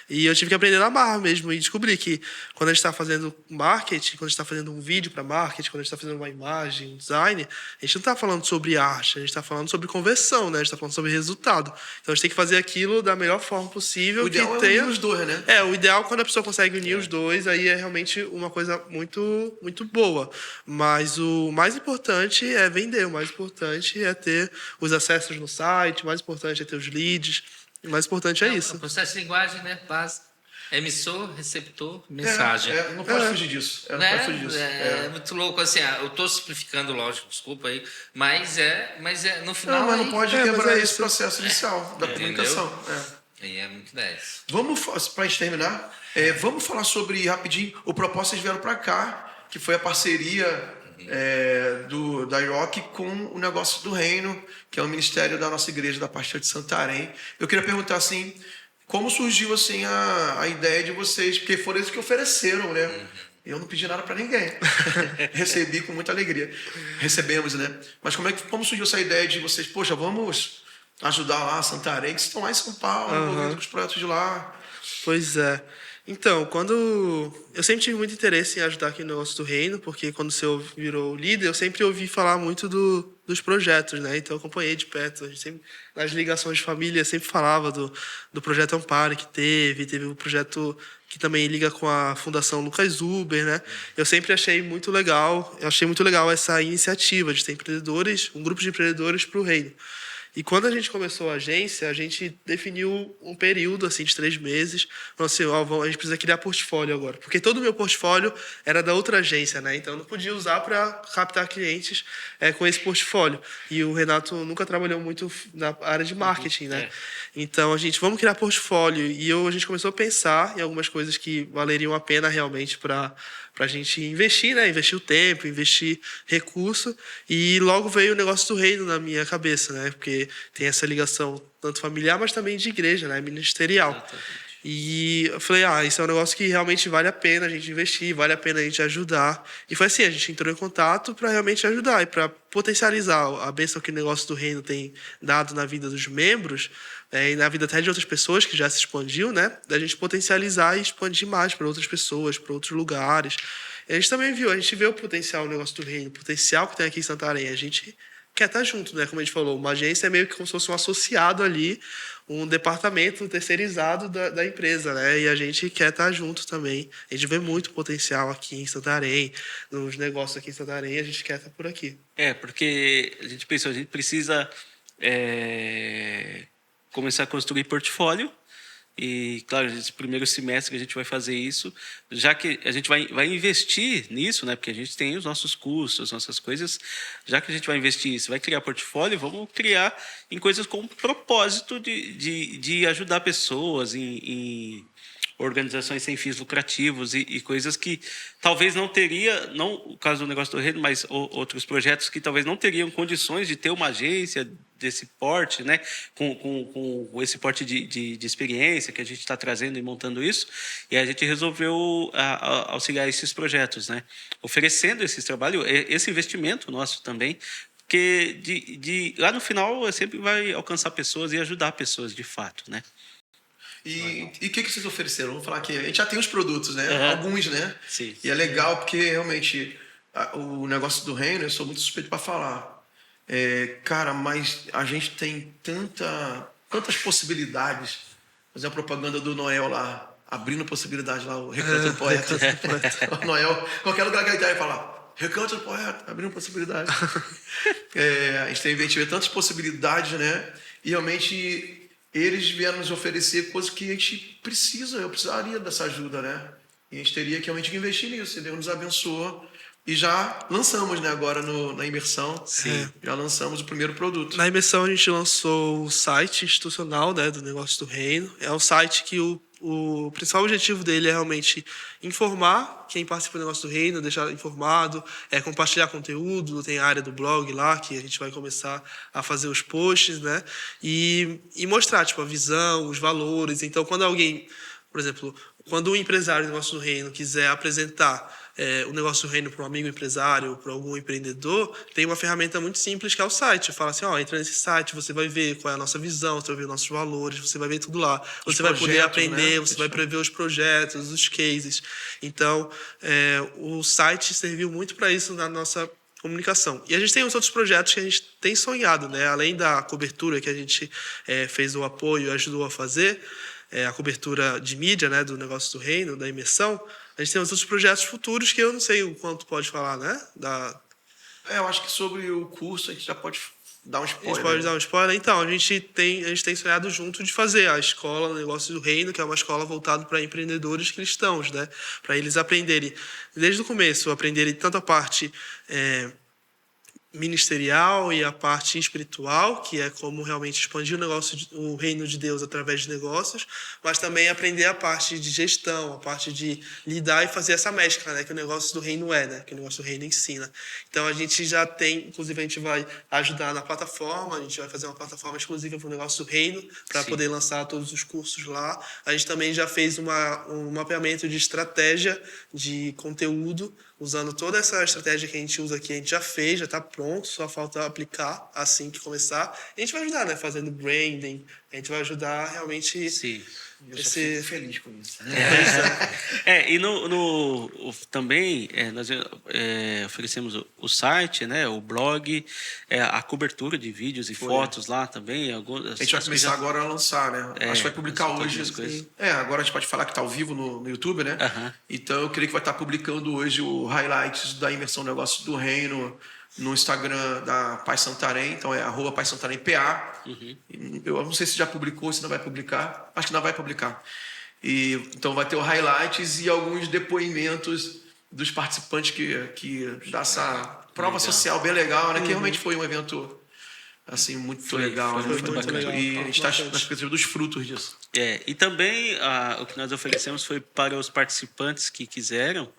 E eu tive que aprender na marra mesmo, e descobri que quando a gente está fazendo marketing, quando a gente está fazendo um vídeo para marketing, quando a gente está fazendo uma imagem, um design, a gente não está falando sobre arte, a gente está falando sobre conversão, né? A gente está falando sobre resultado. Então a gente tem que fazer aquilo da melhor forma possível. O ideal é unir os dois, né? O ideal quando a pessoa consegue unir os dois, aí é realmente uma coisa muito, muito boa. Mas o mais importante é vender, o mais importante é ter os acessos no site, o mais importante é ter os leads, o mais importante é isso. O processo de linguagem, né? Básico. Emissor, receptor, mensagem. Não pode fugir disso. Não pode fugir disso. É muito louco, assim, eu estou simplificando, lógico, desculpa aí, mas no final... Não, mas não pode quebrar esse isso. processo inicial da comunicação. E é muito 10. Vamos, para a gente terminar, vamos falar sobre, rapidinho, o propósito que vocês vieram para cá, que foi a parceria da IOC com o Negócio do Reino, que é o ministério da nossa igreja, da Pastoral de Santarém. Eu queria perguntar, assim, como surgiu, assim, a ideia de vocês, porque foram eles que ofereceram, né? Eu não pedi nada para ninguém. Recebi com muita alegria. Recebemos, né? Mas como surgiu essa ideia de vocês, poxa, vamos ajudar lá Santarém, que estão lá em São Paulo, envolvidos com os projetos de lá? Pois é. Então, eu sempre tive muito interesse em ajudar aqui no Negócio do Reino, porque quando o senhor virou líder, eu sempre ouvi falar muito dos projetos, né? Então, eu acompanhei de perto. A gente sempre, nas ligações de família, sempre falava do projeto Amparo que teve o projeto que também liga com a Fundação Lucas Uber, né? Eu sempre achei muito legal essa iniciativa de ter empreendedores, um grupo de empreendedores para o Reino. E quando a gente começou a agência, a gente definiu um período assim, de 3 meses. Falou assim, a gente precisa criar portfólio agora. Porque todo o meu portfólio era da outra agência, né? Então eu não podia usar para captar clientes com esse portfólio. E o Renato nunca trabalhou muito na área de marketing, né? Então vamos criar portfólio. E a gente começou a pensar em algumas coisas que valeriam a pena realmente para a gente investir, né? Investir o tempo, investir recurso. E logo veio o Negócio do Reino na minha cabeça, né? Porque tem essa ligação tanto familiar, mas também de igreja, né? Ministerial. Exatamente. E eu falei, isso é um negócio que realmente vale a pena a gente investir, vale a pena a gente ajudar. E foi assim, a gente entrou em contato para realmente ajudar e para potencializar a bênção que o Negócio do Reino tem dado na vida dos membros, e na vida até de outras pessoas que já se expandiu, né? Da gente potencializar e expandir mais para outras pessoas, para outros lugares. E a gente também a gente vê o potencial do Negócio do Reino, o potencial que tem aqui em Santarém. A gente quer estar junto, né? Como a gente falou, uma agência é meio que como se fosse um associado ali, um departamento terceirizado da empresa, né? E a gente quer estar junto também. A gente vê muito potencial aqui em Santarém, nos negócios aqui em Santarém, a gente quer estar por aqui. Porque a gente pensou, a gente precisa começar a construir portfólio. E, claro, esse primeiro semestre que a gente vai fazer isso, já que a gente vai investir nisso, né? Porque a gente tem os nossos custos, as nossas coisas. Já que a gente vai investir nisso, vai criar portfólio, vamos criar em coisas com propósito de ajudar pessoas, em organizações sem fins lucrativos e coisas que talvez não teria, não o caso do Negócio do Reino, mas outros projetos que talvez não teriam condições de ter uma agência desse porte, né, com esse porte de experiência que a gente está trazendo e montando isso, e a gente resolveu auxiliar esses projetos, né, oferecendo esse trabalho, esse investimento nosso também, porque lá no final sempre vai alcançar pessoas e ajudar pessoas de fato, né. E o que vocês ofereceram? Vamos falar aqui. A gente já tem os produtos, né? Alguns, né? Sim. E é legal porque, realmente, o Negócio do Reino, eu sou muito suspeito para falar. Cara, mas a gente tem tantas possibilidades. Fazer a propaganda do Noel lá, abrindo possibilidade lá, o Recanto do Poeta. O Noel, qualquer lugar que ele vai falar, Recanto do Poeta, abrindo possibilidade. A gente tem tantas possibilidades, né? E realmente eles vieram nos oferecer coisas que a gente precisa, eu precisaria dessa ajuda, né? E a gente teria que realmente investir nisso, e Deus nos abençoou. E já lançamos, né, agora na imersão. Sim. Já lançamos o primeiro produto. Na imersão a gente lançou o site institucional, né, do Negócio do Reino. É um site que o principal objetivo dele é realmente informar quem participa do Negócio do Reino, deixar informado, compartilhar conteúdo. Tem a área do blog lá, que a gente vai começar a fazer os posts, né? E mostrar, tipo, a visão, os valores. Então, quando alguém Por exemplo, quando um empresário do negócio do reino quiser apresentar o negócio do reino para um amigo empresário, para algum empreendedor, tem uma ferramenta muito simples que é o site. Fala assim, entra nesse site, você vai ver qual é a nossa visão, você vai ver nossos valores, você vai ver tudo lá. Você vai poder aprender, você vai prever os projetos, os cases. Então, o site serviu muito para isso na nossa comunicação. E a gente tem os outros projetos que a gente tem sonhado, né? Além da cobertura que a gente fez o apoio e ajudou a fazer, a cobertura de mídia, né, do negócio do reino, da imersão, a gente tem os outros projetos futuros que eu não sei o quanto pode falar, né? Eu acho que sobre o curso a gente já pode dar um A spoiler. gente pode dar um spoiler? Então, a gente tem sonhado junto de fazer a escola, o negócio do reino, que é uma escola voltada para empreendedores cristãos, né? Para eles aprenderem, desde o começo, aprenderem tanto a parte ministerial e a parte espiritual, que é como realmente expandir o reino de Deus através de negócios, mas também aprender a parte de gestão, a parte de lidar e fazer essa mescla, né, que o negócio do reino né, que o negócio do reino ensina. Então a gente já tem, inclusive a gente vai ajudar na plataforma, a gente vai fazer uma plataforma exclusiva para o negócio do reino, para poder lançar todos os cursos lá. A gente também já fez um mapeamento de estratégia de conteúdo, usando toda essa estratégia que a gente usa aqui, a gente já fez, já está pronto, só falta aplicar assim que começar. A gente vai ajudar, né? Fazendo branding, a gente vai ajudar realmente... Sim. Eu só fico feliz com isso. E também nós oferecemos o site, né, o blog, a cobertura de vídeos e fotos lá também. A gente vai começar agora a lançar, né? Acho que vai publicar hoje. Agora a gente pode falar que está ao vivo no YouTube, né? Então eu creio que vai estar publicando hoje o highlights da imersão negócio do reino no Instagram da Paz Santarém, então é @PazSantarémPA. Eu não sei se já publicou, se não vai publicar. Acho que não vai publicar. Então vai ter o highlights e alguns depoimentos dos participantes que dessa prova social bem legal, né? Que realmente foi um evento assim muito legal, né? Foi muito legal. E a gente está na expectativa dos frutos disso. E também o que nós oferecemos foi para os participantes que quiseram,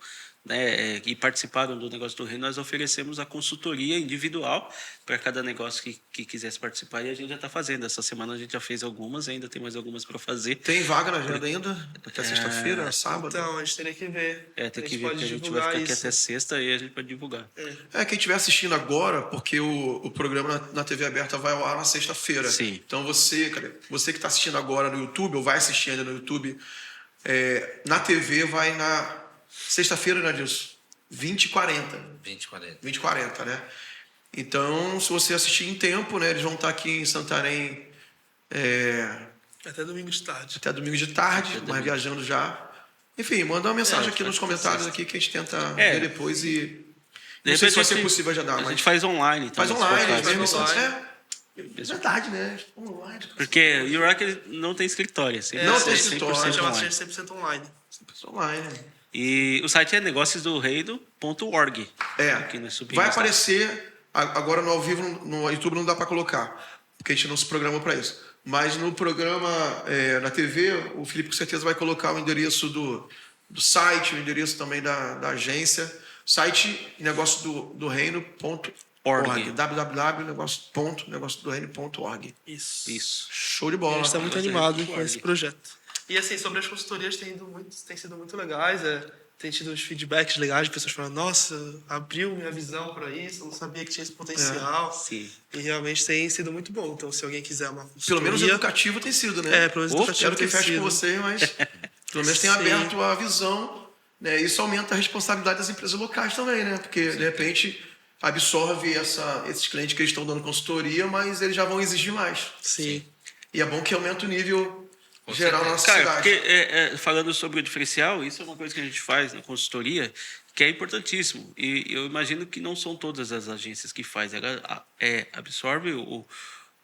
né, e participaram do negócio do reino, nós oferecemos a consultoria individual para cada negócio que quisesse participar, e a gente já está fazendo. Essa semana a gente já fez algumas, ainda tem mais algumas para fazer. Tem vaga na agenda ainda? Até sexta-feira, sábado? Então, a gente teria que ver. Tem que ver, porque a gente vai ficar aqui até sexta e a gente pode divulgar. Quem estiver assistindo agora, porque o programa na TV aberta vai ao ar na sexta-feira. Sim. Então você que está assistindo agora no YouTube, ou vai assistir ainda no YouTube, na TV vai na sexta-feira, né, Dilson? 20h40. 20h40, né? Então, se você assistir em tempo, né, eles vão estar aqui em Santarém até domingo de tarde. Até domingo de tarde, mas viajando já. Enfim, manda uma mensagem aqui nos comentários aqui que a gente tenta ver depois e... Não sei se vai ser possível já dar, mas... A gente faz online. Faz online, Verdade, né? Online. Porque o Rock não tem escritório, assim. Não tem escritório. A gente vai ser 100% online. 100% online. E o site é negóciosdoreino.org. Vai aparecer agora no ao vivo, no YouTube não dá para colocar, porque a gente não se programou para isso. Mas no programa na TV, o Felipe com certeza vai colocar o endereço do site, o endereço também da agência. Site negóciosdoreino.org. www.negóciosdoreino.org. Isso. Show de bola. A gente está muito animado com esse projeto. E assim, sobre as consultorias tem sido muito legais. Tem tido uns feedbacks legais de pessoas falando, nossa, abriu minha visão para isso, eu não sabia que tinha esse potencial. Sim. E realmente tem sido muito bom. Então, se alguém quiser uma consultoria... Pelo menos educativo tem sido, né? Pelo menos educativo quero que feche com você, mas pelo menos tem aberto a visão, né? Isso aumenta a responsabilidade das empresas locais também, né? Porque, de repente, absorve esses clientes que eles estão dando consultoria, mas eles já vão exigir mais. Sim. E é bom que aumente o nível geral na nossa cidade. Porque, falando sobre o diferencial, isso é uma coisa que a gente faz na consultoria, que é importantíssimo. E eu imagino que não são todas as agências que fazem. Ela absorve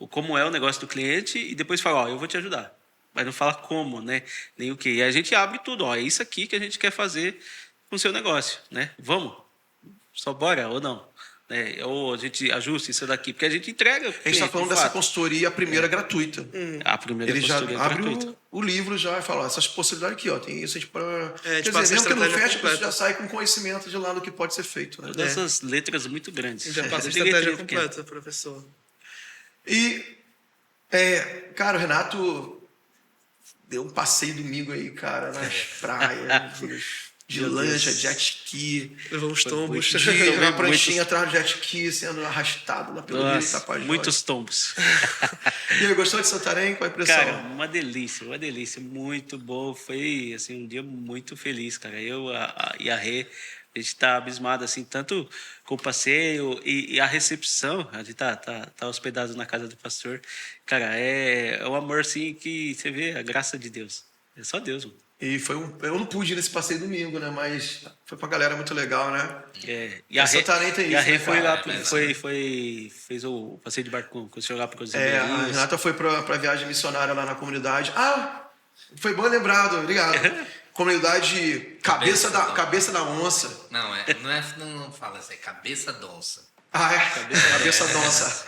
como é o negócio do cliente e depois fala, eu vou te ajudar. Mas não fala como, né? Nem o quê. E a gente abre tudo, é isso aqui que a gente quer fazer com o seu negócio, né? Vamos? Só bora ou não? Ou a gente ajusta isso daqui, porque a gente entrega. A gente está falando dessa consultoria, a primeira gratuita. A primeira ele já abre gratuita. o livro já e fala, essas possibilidades aqui, tem isso, quer tipo, dizer, mesmo que não feche, você já sai com conhecimento de lá do que pode ser feito. Né? Todas essas letras muito grandes. Já passa a estratégia completa, professor. E, cara, o Renato deu um passeio domingo aí, cara, nas praias, de lancha, jet ski. Levamos tombos. De uma pranchinha atrás do jet ski, sendo arrastado lá pelo Rio Tapajós. Muitos tombos. E aí, gostou de Santarém? Qual a impressão? Cara, uma delícia, muito bom. Foi assim, um dia muito feliz, cara. Eu e a Rê, a gente tá abismado, assim, tanto com o passeio e a recepção. A gente tá hospedado na casa do pastor. Cara, é um amor, assim, que você vê a graça de Deus. É só Deus, mano. E eu não pude ir nesse passeio domingo, né? Mas foi pra galera muito legal, né? E a Santarém tem e a isso, Rê né, foi cara? lá, fez o passeio de barco com o senhor lá para os A Renata foi pra viagem missionária lá na comunidade. Foi bom lembrado, obrigado. Comunidade Cabeça da Onça. Não fala assim, é Cabeça Donça. Cabeça Donça.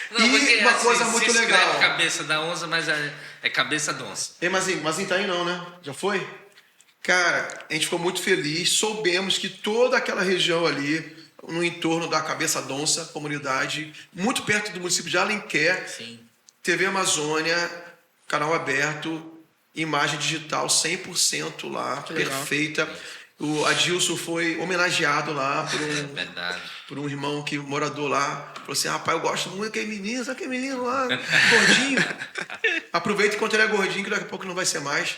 Não, E porque, uma assim, coisa se muito escreve legal. Cabeça da Onça, mas é Cabeça Donça. Mas tá aí não, né? Já foi? Cara, a gente ficou muito feliz. Soubemos que toda aquela região ali, no entorno da Cabeça Donça, comunidade, muito perto do município de Alenquer, Sim. TV Amazônia, canal aberto, imagem digital 100% lá, perfeita. O Adilson foi homenageado lá Verdade. por um irmão morador lá. Falou assim, rapaz, eu gosto muito daquele menino, sabe aquele menino lá, gordinho. Aproveita enquanto ele é gordinho, que daqui a pouco não vai ser mais.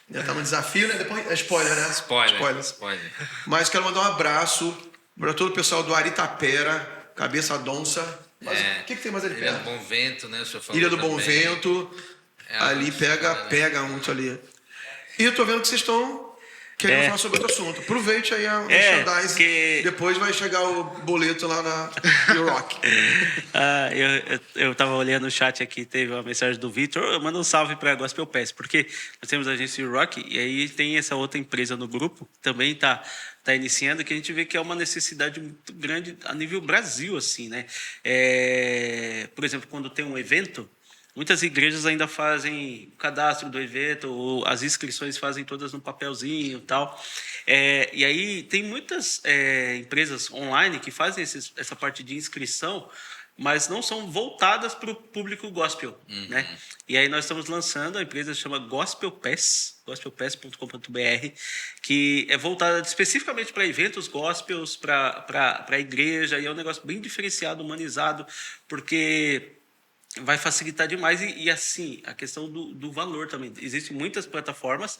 Já tá no desafio, né? Depois, é spoiler, né? Spoiler. Mas quero mandar um abraço para todo o pessoal do Aritapera, Cabeça Donça. Mas o que tem mais ali Ilha perto? do Bom Vento, né? O senhor falou Ilha do Bom também. Vento. Ali pega muito ali. E eu tô vendo que vocês estão querendo falar sobre outro assunto. Aproveite aí a merchandise. Depois vai chegar o boleto lá na Rock. Eu tava olhando o chat aqui, teve uma mensagem do Vitor. Manda um salve para a Gospel Pass, porque nós temos a agência Rock e aí tem essa outra empresa no grupo, também tá iniciando, que a gente vê que é uma necessidade muito grande a nível Brasil, assim, né? Por exemplo, quando tem um evento, muitas igrejas ainda fazem o cadastro do evento, ou as inscrições fazem todas no papelzinho e tal. E aí tem muitas empresas online que fazem essa parte de inscrição, mas não são voltadas para o público gospel, né? E aí nós estamos lançando, a empresa se chama Gospel Pass, gospelpass.com.br, que é voltada especificamente para eventos gospels, para a igreja, e é um negócio bem diferenciado, humanizado, porque vai facilitar demais e assim, a questão do valor também. Existem muitas plataformas,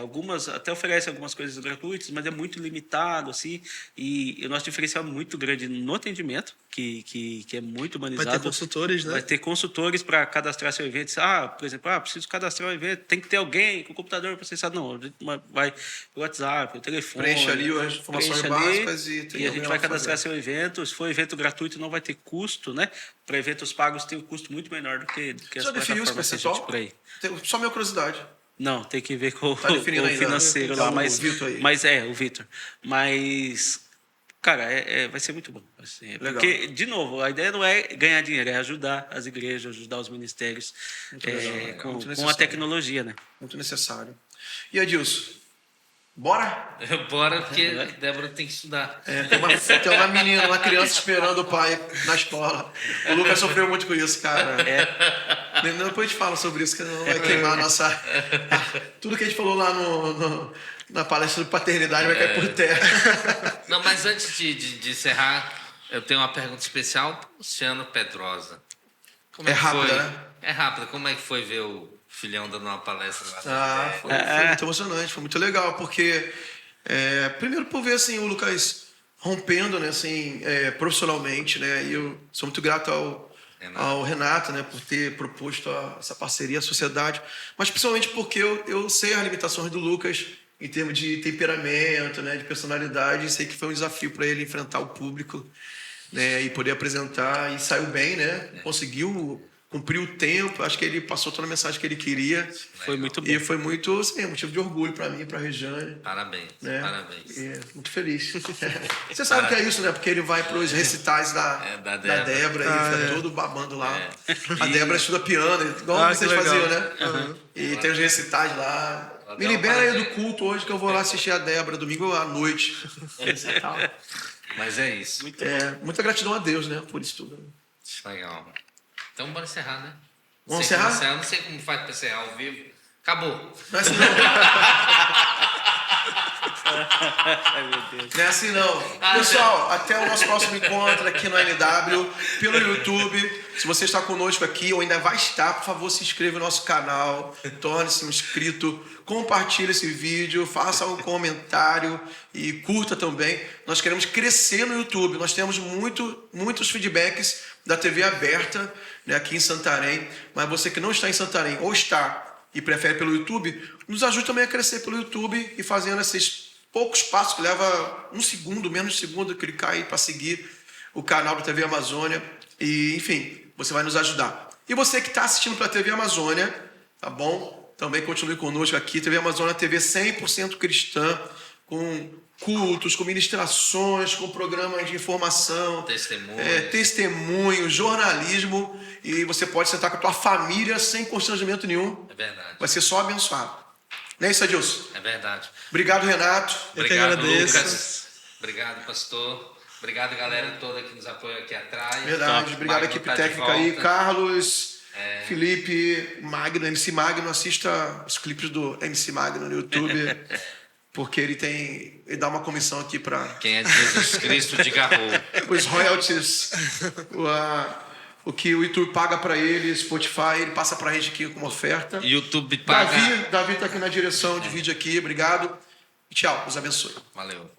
algumas até oferecem algumas coisas gratuitas, mas é muito limitado, assim, e o nosso diferencial é muito grande no atendimento, que é muito humanizado. Vai ter consultores, né? Vai ter consultores para cadastrar seu evento. Por exemplo, preciso cadastrar um evento, tem que ter alguém com o computador processado. Não, a gente vai pelo WhatsApp, pelo telefone. Preenche ali as informações básicas e a gente vai cadastrar seu evento. Se for evento gratuito, não vai ter custo, né? Para eventos pagos tem um custo muito menor do que as definiu esse plataformas que a gente percentual? por aí. Só minha curiosidade. Não, tem que ver com Tá definindo o ainda, financeiro então, lá, o mas Vitor aí. o Vitor. Mas, cara, vai ser muito bom. Assim, porque, de novo, a ideia não é ganhar dinheiro, é ajudar as igrejas, ajudar os ministérios com a tecnologia, né? Muito necessário. E Adilson? Bora? Bora, porque Débora tem que estudar. Tem uma menina, uma criança esperando o pai na escola. O Lucas sofreu muito com isso, cara. Depois a gente fala sobre isso, que não vai queimar a nossa... Tudo que a gente falou lá na palestra de paternidade vai cair por terra. Não, mas antes de encerrar, eu tenho uma pergunta especial para o Luciano Pedrosa. Como É que rápida, foi? né? É rápida. Como é que foi ver o filhão dando uma palestra lá? Foi muito emocionante, foi muito legal, porque primeiro por ver assim, o Lucas rompendo, né, assim, profissionalmente, né, e eu sou muito grato ao Renato, né, por ter proposto essa parceria à sociedade, mas principalmente porque eu sei as limitações do Lucas em termos de temperamento, né, de personalidade, e sei que foi um desafio para ele enfrentar o público, né, e poder apresentar, e saiu bem, né, conseguiu cumpriu o tempo, acho que ele passou toda a mensagem que ele queria. Foi muito bom. E foi muito, assim, motivo de orgulho para mim, para a Regiane. Parabéns, né? parabéns. Muito feliz. Você sabe que é isso, né? Porque ele vai para os recitais da Débora e fica todo babando lá. A Débora estuda piano, igual vocês faziam, né? E tem os recitais lá. Me libera aí do culto hoje que eu vou lá assistir a Débora, domingo à noite. Mas é isso. Muita gratidão a Deus, né? Por isso tudo. Legal. Então, bora encerrar, né? Vamos Sei como encerrar? Eu não sei como faz pra encerrar ao vivo. Acabou. Não é assim não. Ai, meu Deus. Não é assim não. Pessoal, até o nosso próximo encontro aqui no NW, pelo YouTube. Se você está conosco aqui ou ainda vai estar, por favor, se inscreva no nosso canal, torne-se um inscrito, compartilhe esse vídeo, faça um comentário e curta também. Nós queremos crescer no YouTube. Nós temos muitos feedbacks da TV aberta, né, aqui em Santarém. Mas você que não está em Santarém ou está e prefere pelo YouTube, nos ajude também a crescer pelo YouTube e fazendo esses poucos passos que leva um segundo, menos de segundo, clicar aí para seguir o canal da TV Amazônia. E, enfim, você vai nos ajudar. E você que está assistindo para a TV Amazônia, tá bom? Também continue conosco aqui. TV Amazônia, TV 100% cristã, com cultos, com ministrações, com programas de informação, testemunho, jornalismo. E você pode sentar com a tua família sem constrangimento nenhum. É verdade. Vai ser só abençoado. Não é isso, Adilson? É verdade. Obrigado, Renato. Eu que Obrigado, agradeço. Lucas. Obrigado, pastor. Obrigado, galera toda que nos apoia aqui atrás. Verdade. Obrigado, Magno equipe tá de técnica aí. volta. Carlos, Felipe, Magno, MC Magno. Assista os clipes do MC Magno no YouTube. Porque ele dá uma comissão aqui para Quem é de Jesus Cristo, diga rou. os royalties. O que o YouTube paga para ele, Spotify, ele passa para a gente aqui como oferta. YouTube paga. Davi tá aqui na direção de vídeo aqui. Obrigado. E tchau. Deus abençoe. Valeu.